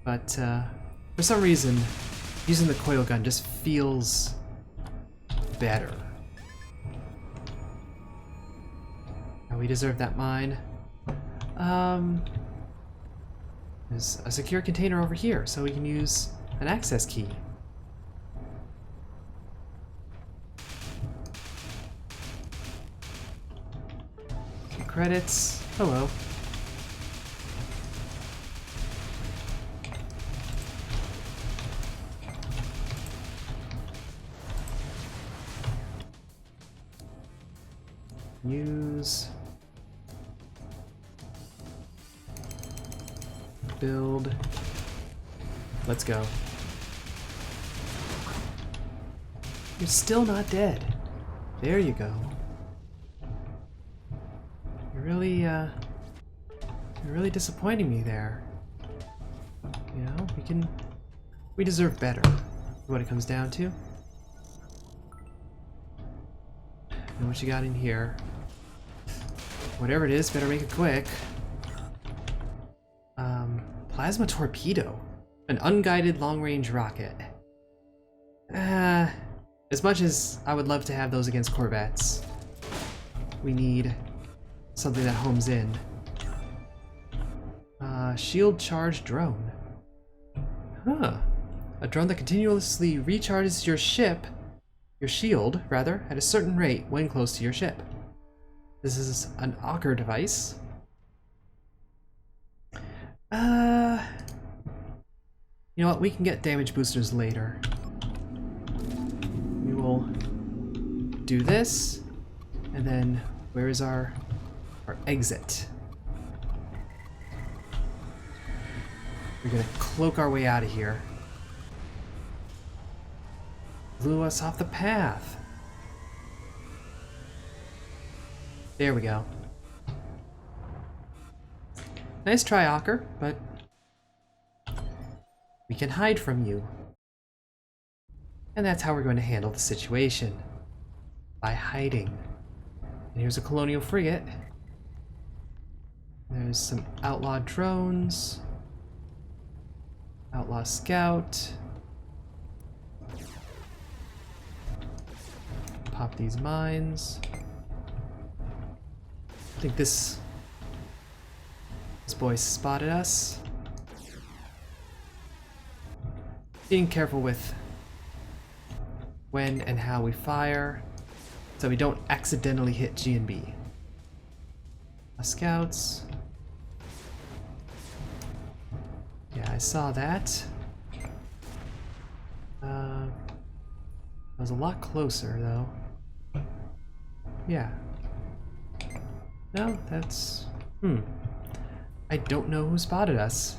but for some reason, using the coil gun just feels better. Now we deserve that mine. There's a secure container over here, so we can use an access key. Okay, credits. Hello. Use. Build. Let's go. You're still not dead. There you go. You're really disappointing me there. You know, we deserve better, is what it comes down to. And what you got in here? Whatever it is, better make it quick. Plasma torpedo. An unguided long-range rocket. As much as I would love to have those against corvettes, we need something that homes in. Shield charge drone. Huh. A drone that continuously recharges your shield, rather, at a certain rate when close to your ship. This is an auger device. You know what? We can get damage boosters later. We will do this, and then where is our exit? We're gonna cloak our way out of here. Blew us off the path. There we go. Nice try, Ocker, but we can hide from you. And that's how we're going to handle the situation. By hiding. And here's a colonial frigate. There's some outlaw drones. Outlaw scout. Pop these mines. I think this boy spotted us. Being careful with when and how we fire, so we don't accidentally hit G and B. Scouts. Yeah, I saw that. That was a lot closer, though. Yeah. No, that's... I don't know who spotted us.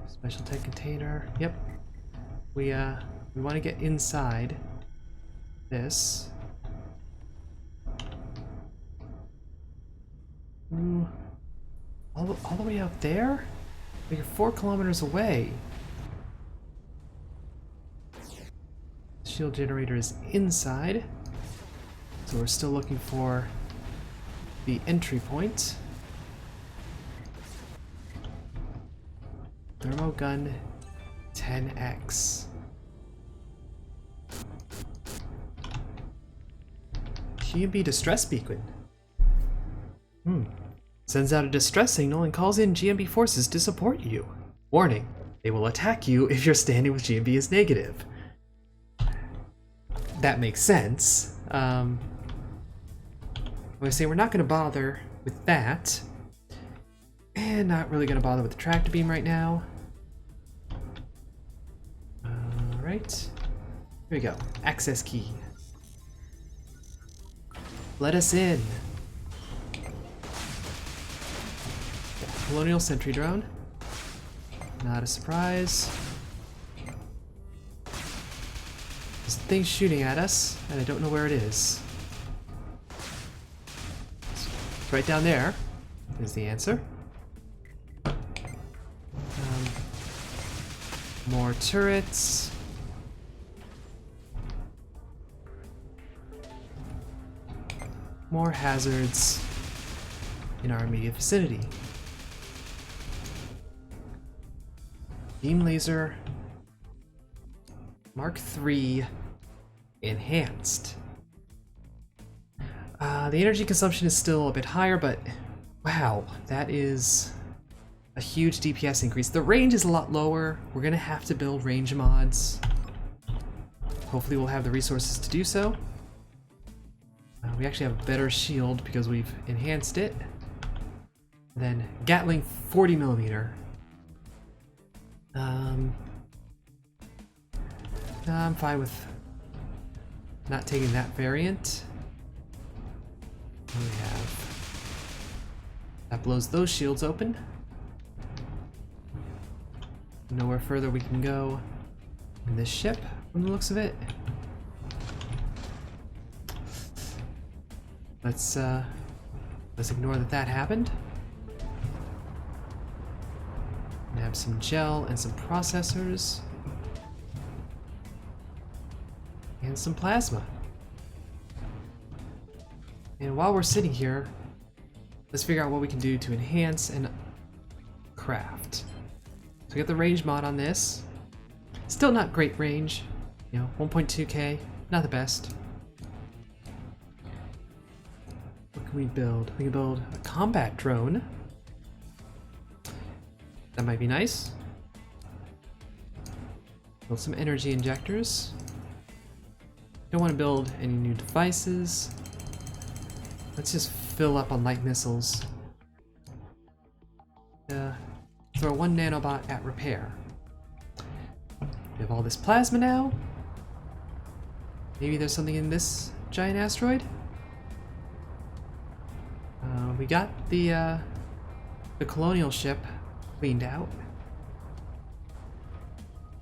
Special tech container. Yep. We want to get inside this. Ooh. All the way out there? Like you're 4 kilometers away. Shield generator is inside. So we're still looking for the entry point. Thermogun 10X. GMB distress beacon. Sends out a distress signal and calls in GMB forces to support you. Warning, they will attack you if your standing with GMB is negative. That makes sense. I'm gonna say we're not gonna bother with that. And not really gonna bother with the tractor beam right now. Alright. Here we go. Access key. Let us in. Colonial sentry drone. Not a surprise. There's a thing shooting at us, and I don't know where it is. It's right down there is the answer. More turrets. More hazards in our immediate vicinity. Beam laser Mark III enhanced. The energy consumption is still a bit higher, but Wow, that is a huge DPS increase. The range is a lot lower. We're gonna have to build range mods. Hopefully we'll have the resources to do so. We actually have a better shield because we've enhanced it. Then Gatling 40mm. I'm fine with not taking that variant. What do we have? That blows those shields open. Nowhere further we can go in this ship from the looks of it. Let's ignore that happened. Grab some gel and some processors. And some plasma. And while we're sitting here, let's figure out what we can do to enhance and craft. So we got the range mod on this. Still not great range. You know, 1.2k, not the best. What can we build? We can build a combat drone. That might be nice. Build some energy injectors. Don't want to build any new devices. Let's just fill up on light missiles. Throw one nanobot at repair. We have all this plasma now. Maybe there's something in this giant asteroid. We got the colonial ship cleaned out.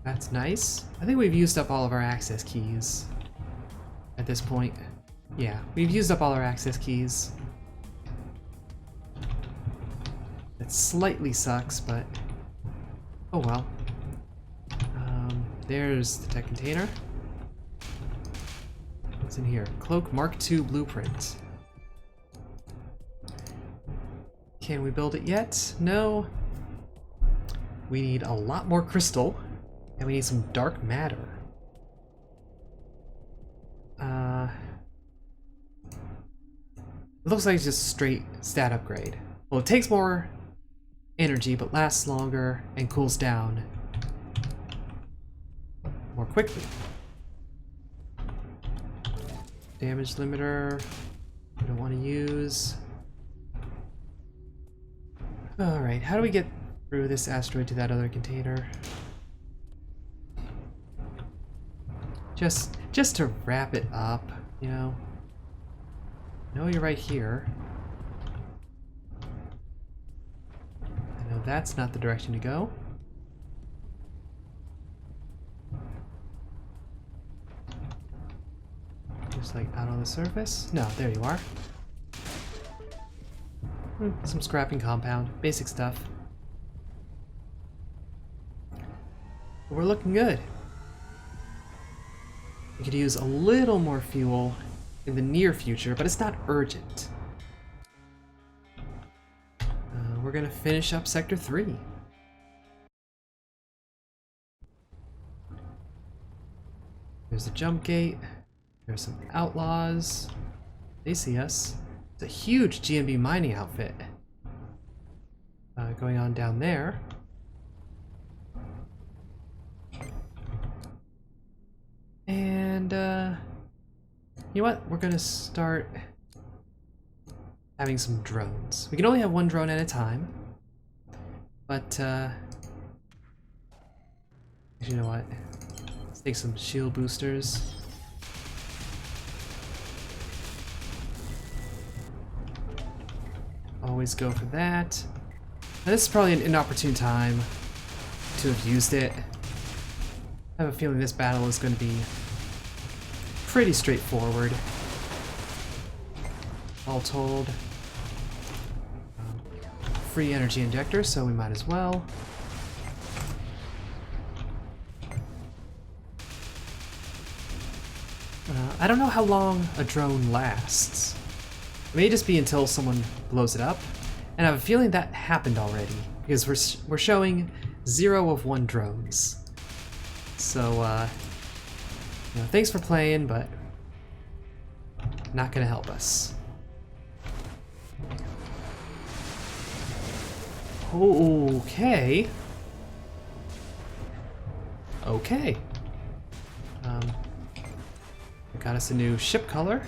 That's nice. I think we've used up all of our access keys at this point. Yeah, we've used up all our access keys. It slightly sucks, but oh well. There's the tech container. What's in here? Cloak Mark II blueprint. Can we build it yet? No. We need a lot more crystal, and we need some dark matter. It looks like it's just straight stat upgrade. Well, it takes more energy, but lasts longer and cools down more quickly. Damage limiter, we don't want to use. Alright, how do we get through this asteroid to that other container? Just to wrap it up, you know? I know you're right here. I know that's not the direction to go. Just like out on the surface? No, there you are. Some scrapping compound, basic stuff. But we're looking good. We could use a little more fuel in the near future, but it's not urgent. We're gonna finish up Sector 3. There's a jump gate. There's some outlaws. They see us. It's a huge GMB mining outfit going on down there. And you know what? We're gonna start having some drones. We can only have one drone at a time, but you know what? Let's take some shield boosters. Always go for that. Now, this is probably an inopportune time to have used it. I have a feeling this battle is going to be pretty straightforward, all told. Free energy injector, so we might as well. I don't know how long a drone lasts. It may just be until someone blows it up, and I have a feeling that happened already because we're showing 0 of 1 drones. So, you know, thanks for playing, but not gonna help us. Okay. Okay. We got us a new ship color.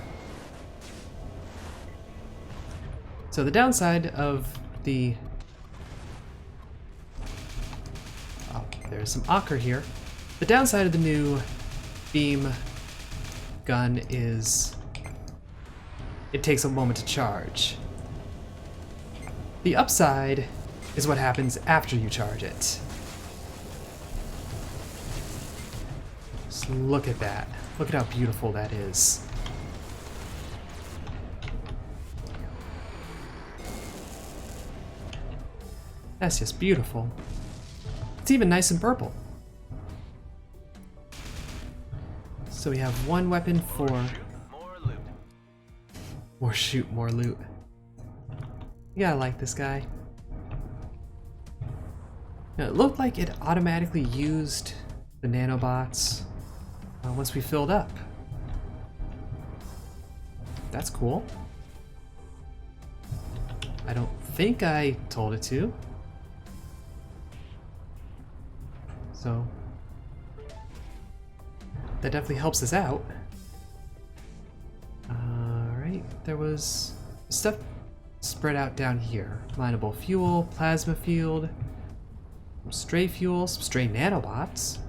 So the downside of the... Oh, there's some ochre here. The downside of the new beam gun is it takes a moment to charge. The upside is what happens after you charge it. Just look at that. Look at how beautiful that is. That's just beautiful. It's even nice and purple. So we have one weapon for... More loot. More shoot, more loot. You gotta like this guy. Now, it looked like it automatically used the nanobots once we filled up. That's cool. I don't think I told it to. So that definitely helps us out. Alright, there was stuff spread out down here. Mineable fuel, plasma field, some stray fuel, some stray nanobots.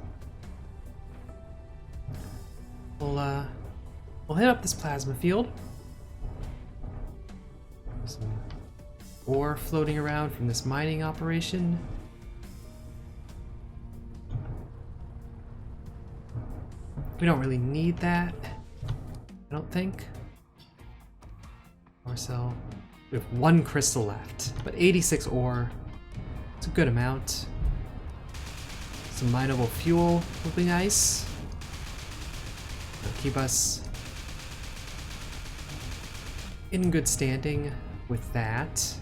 We'll hit up this plasma field. Some ore floating around from this mining operation. We don't really need that, I don't think. Or so. We have one crystal left, but 86 ore. It's a good amount. Some mineable fuel will be nice. It'll keep us in good standing with that.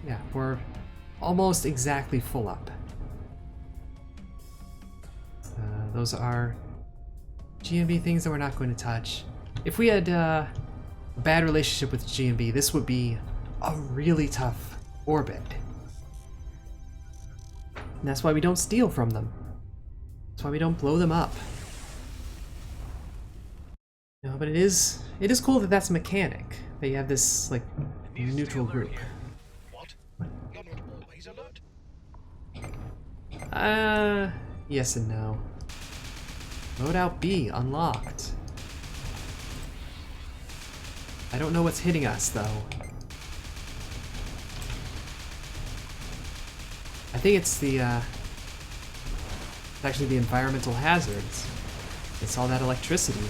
Yeah, we're almost exactly full up. Those are GMB things that we're not going to touch. If we had a bad relationship with GMB, this would be a really tough orbit. And that's why we don't steal from them. That's why we don't blow them up. No, but it is cool that that's a mechanic. That you have this like neutral group. What? You're not always alert? Yes and no. Loadout B unlocked. I don't know what's hitting us though. I think it's it's actually the environmental hazards. It's all that electricity.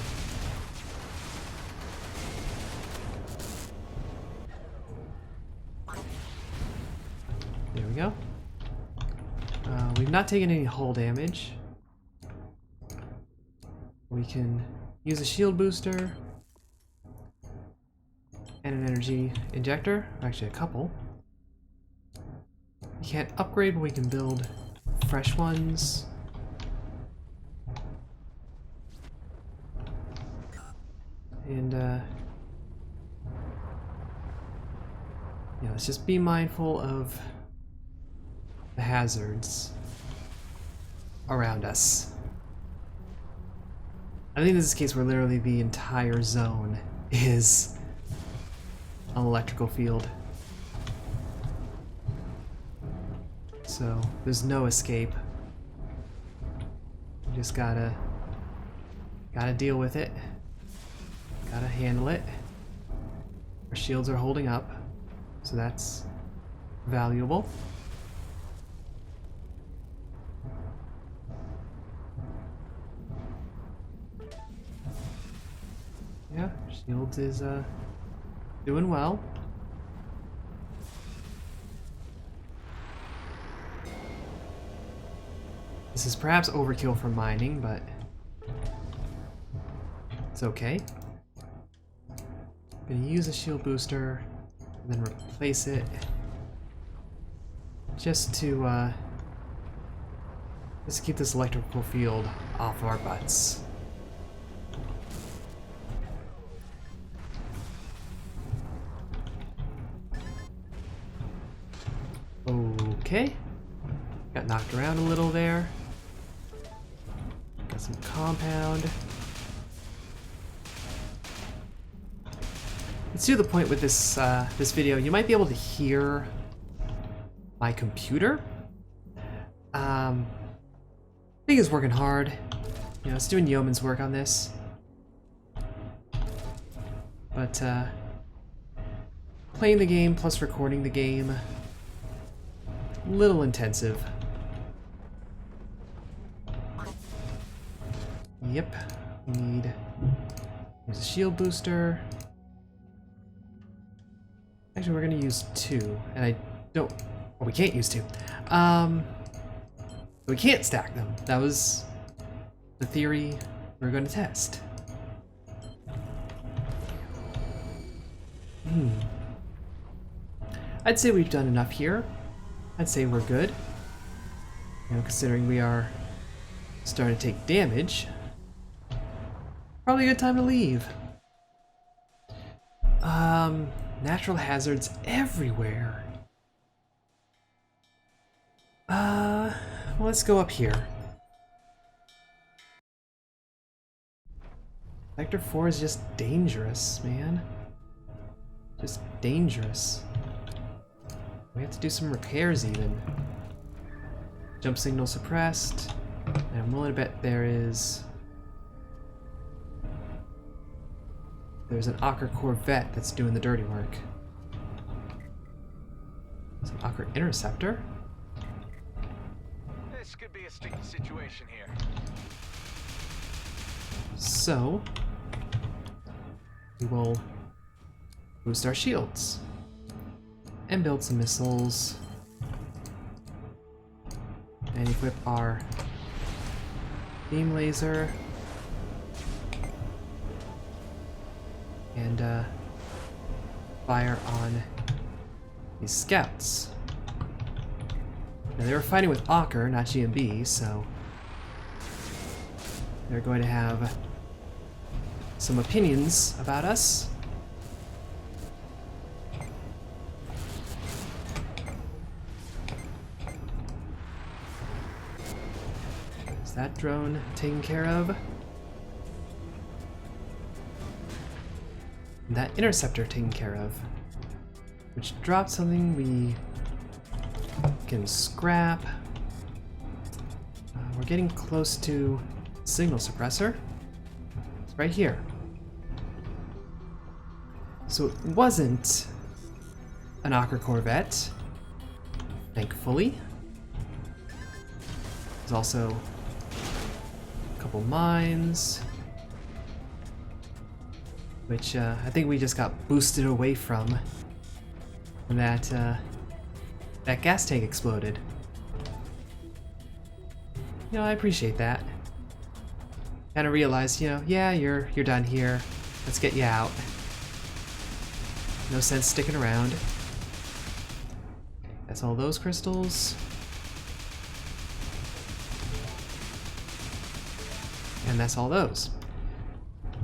There we go. We've not taken any hull damage. We can use a shield booster and an energy injector, actually a couple. We can't upgrade, but we can build fresh ones. And yeah, let's just be mindful of the hazards around us. I think this is a case where literally the entire zone is an electrical field. So there's no escape. You just gotta deal with it. Gotta handle it. Our shields are holding up, so that's valuable. Yeah, shields is doing well. This is perhaps overkill for mining, but it's okay. I'm gonna use a shield booster and then replace it just to keep this electrical field off our butts. Okay. Got knocked around a little there. Got some compound. Let's do the point with this this video. You might be able to hear my computer. I think it's working hard. You know, it's doing yeoman's work on this. But playing the game plus recording the game, a little intensive. Yep, we need, there's a shield booster. Actually, we're gonna use 2, and I don't, well, we can't use 2. We can't stack them. That was the theory we were gonna test. I'd say we've done enough here. I'd say we're good. You know, considering we are starting to take damage. Probably a good time to leave. Natural hazards everywhere. Well, let's go up here. Sector 4 is just dangerous, man. Just dangerous. We have to do some repairs even. Jump signal suppressed. And I'm willing to bet there's an Ocker Corvette that's doing the dirty work. There's an Ocker Interceptor. This could be a sticky situation here. So, we will boost our shields and build some missiles and equip our beam laser and fire on these scouts. Now they were fighting with Ocker, not GMB, so they're going to have some opinions about us. Is that drone taken care of? And that interceptor taken care of. Which dropped something we can scrap. We're getting close to signal suppressor. It's right here. So it wasn't an Ocker Corvette, thankfully. There's also a couple mines, which I think we just got boosted away from when that gas tank exploded. You know, I appreciate that. Kind of realized, you know, yeah, you're done here. Let's get you out. No sense sticking around. That's all those crystals. And that's all those.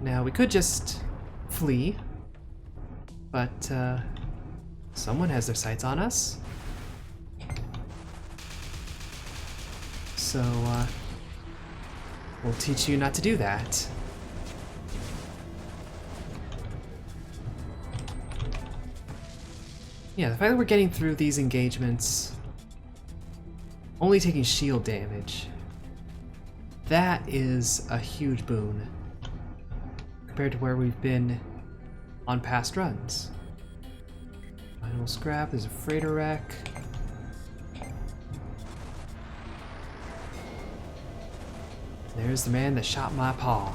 Now we could just flee, but someone has their sights on us. So we'll teach you not to do that. Yeah, the fact that we're getting through these engagements, only taking shield damage, that is a huge boon compared to where we've been on past runs. Final scrap, there's a freighter wreck. There's the man that shot my paw.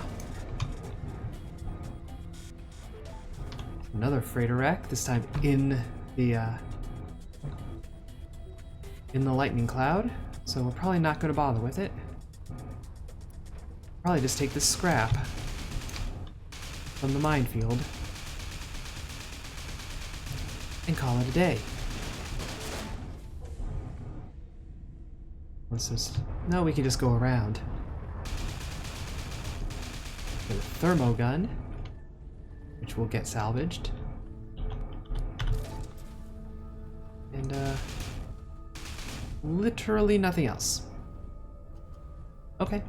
Another freighter wreck, this time in the lightning cloud, so we're probably not going to bother with it. Probably just take this scrap from the minefield and call it a day. What's this? No, we can just go around. Get a thermo gun, which will get salvaged. And literally nothing else. Okay.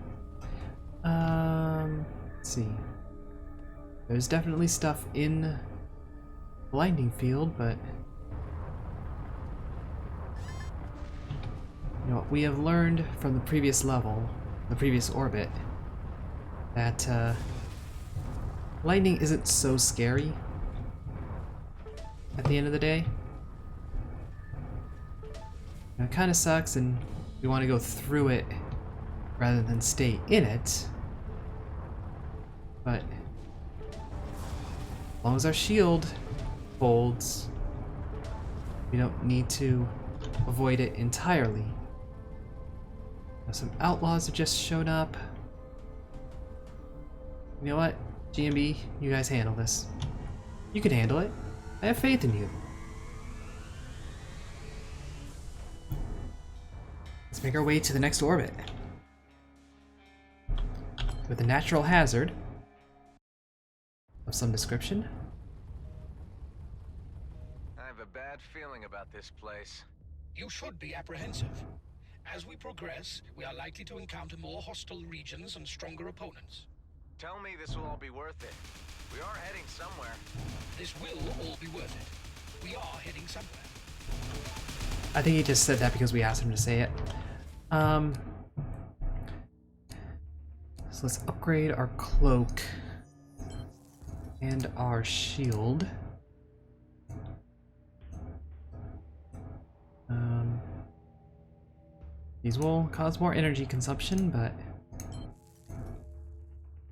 Let's see. There's definitely stuff in the blinding field, but you know what, we have learned from the previous level, the previous orbit, that lightning isn't so scary at the end of the day. Now, it kind of sucks and we want to go through it rather than stay in it, but as long as our shield holds, we don't need to avoid it entirely. Now, some outlaws have just shown up. You know what? GMB, you guys handle this. You can handle it. I have faith in you. Let's make our way to the next orbit. With a natural hazard of some description. I have a bad feeling about this place. You should be apprehensive. As we progress, we are likely to encounter more hostile regions and stronger opponents. Tell me this will all be worth it. We are heading somewhere. This will all be worth it. We are heading somewhere. I think he just said that because we asked him to say it. So let's upgrade our cloak and our shield. These will cause more energy consumption, but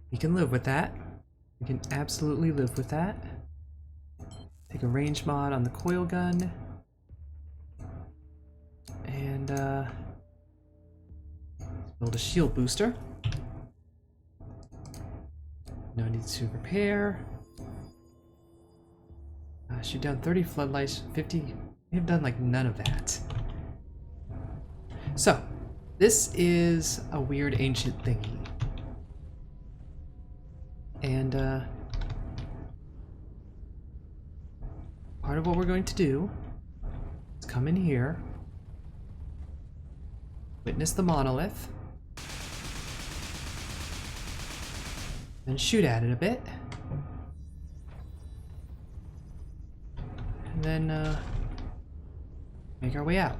we can live with that. We can absolutely live with that. Take a range mod on the coil gun. And build a shield booster. No need to repair. Shoot down 30 floodlights, 50. We have done like none of that. So, this is a weird ancient thingy. And part of what we're going to do is come in here, witness the monolith, then shoot at it a bit, and then make our way out.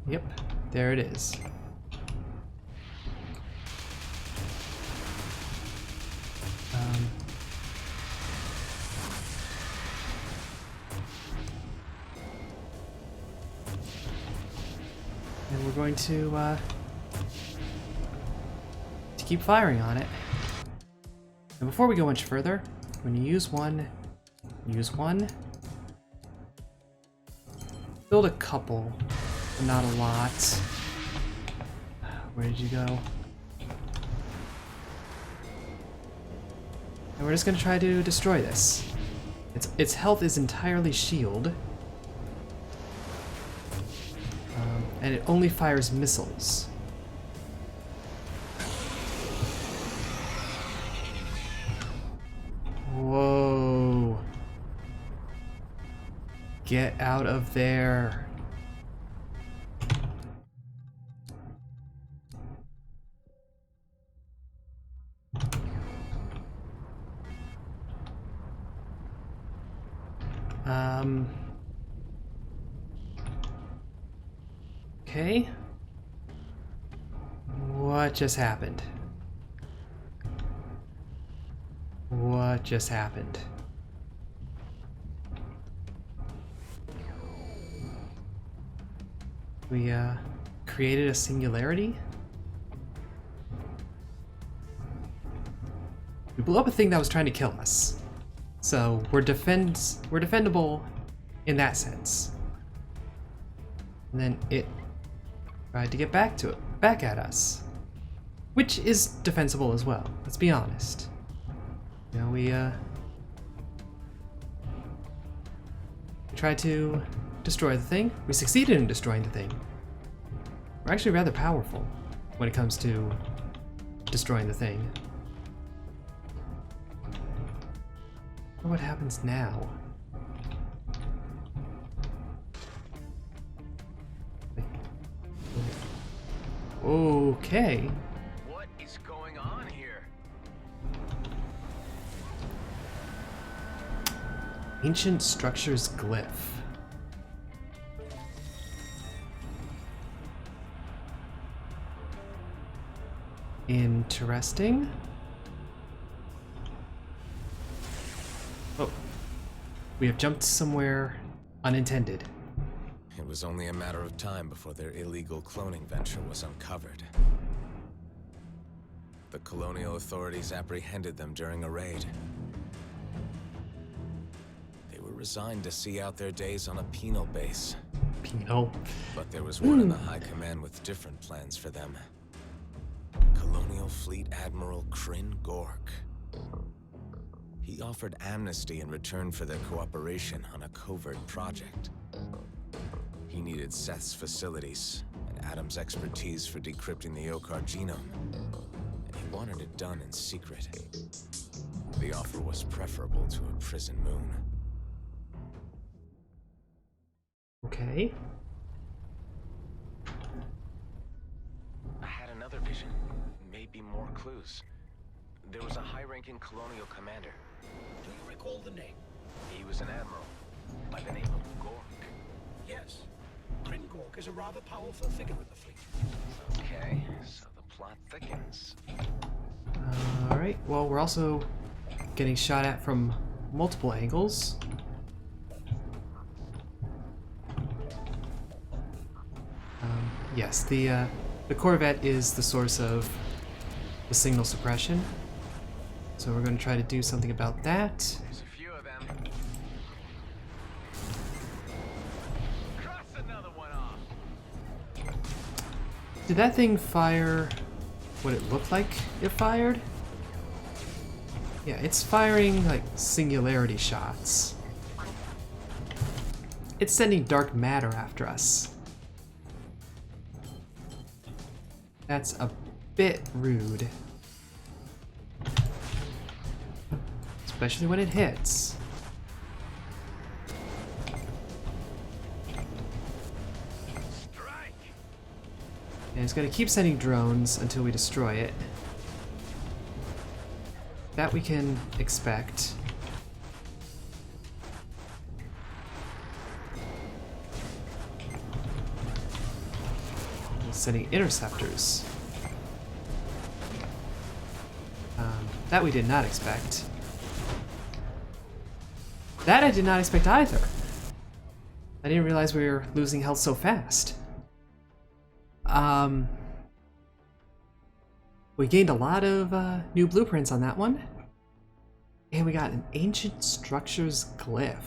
Yep, there it is. And we're going to keep firing on it. And before we go much further, when you use one, build a couple, but not a lot. Where did you go? And we're just gonna try to destroy this. Its health is entirely shield. And it only fires missiles. Whoa. Get out of there. Okay. What just happened? What just happened? We created a singularity? We blew up a thing that was trying to kill us. So we're defendable in that sense. And then it tried to get back at us. Which is defensible as well, let's be honest. You know, we tried to destroy the thing. We succeeded in destroying the thing. We're actually rather powerful when it comes to destroying the thing. What happens now? Okay. What is going on here? Ancient structures glyph. Interesting. Oh. We have jumped somewhere unintended. It was only a matter of time before their illegal cloning venture was uncovered. The colonial authorities apprehended them during a raid. They were resigned to see out their days on a penal base. Penal. But there was one in the High Command with different plans for them. Colonial Fleet Admiral Kryn Gork. He offered amnesty in return for their cooperation on a covert project. He needed Seth's facilities and Adam's expertise for decrypting the Yokar genome, and he wanted it done in secret. The offer was preferable to a prison moon. Okay. I had another vision. Maybe more clues. There was a high-ranking colonial commander. Do you recall the name? He was an admiral by the name of Gork. Yes. Kryn Gork is a rather powerful figure in the fleet. Okay, so the plot thickens. Alright, well, we're also getting shot at from multiple angles. Yes, the Corvette is the source of the signal suppression. So we're going to try to do something about that. There's a few of them. Cross another one off. Did that thing fire what it looked like it fired? Yeah, it's firing like singularity shots. It's sending dark matter after us. That's a bit rude. Especially when it hits. Strike. And it's gonna keep sending drones until we destroy it. That we can expect. It's sending interceptors. That we did not expect. That I did not expect either. I didn't realize we were losing health so fast. We gained a lot of new blueprints on that one. And we got an ancient structures glyph.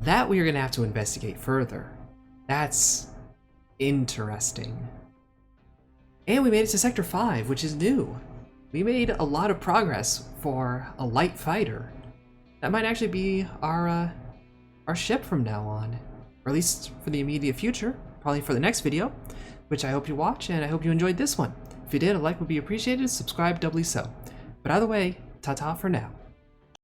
That we are going to have to investigate further. That's interesting. And we made it to Sector 5, which is new. We made a lot of progress for a light fighter. That might actually be our ship from now on. Or at least for the immediate future. Probably for the next video, which I hope you watch, and I hope you enjoyed this one. If you did, a like would be appreciated, subscribe doubly so. But either way, ta-ta for now.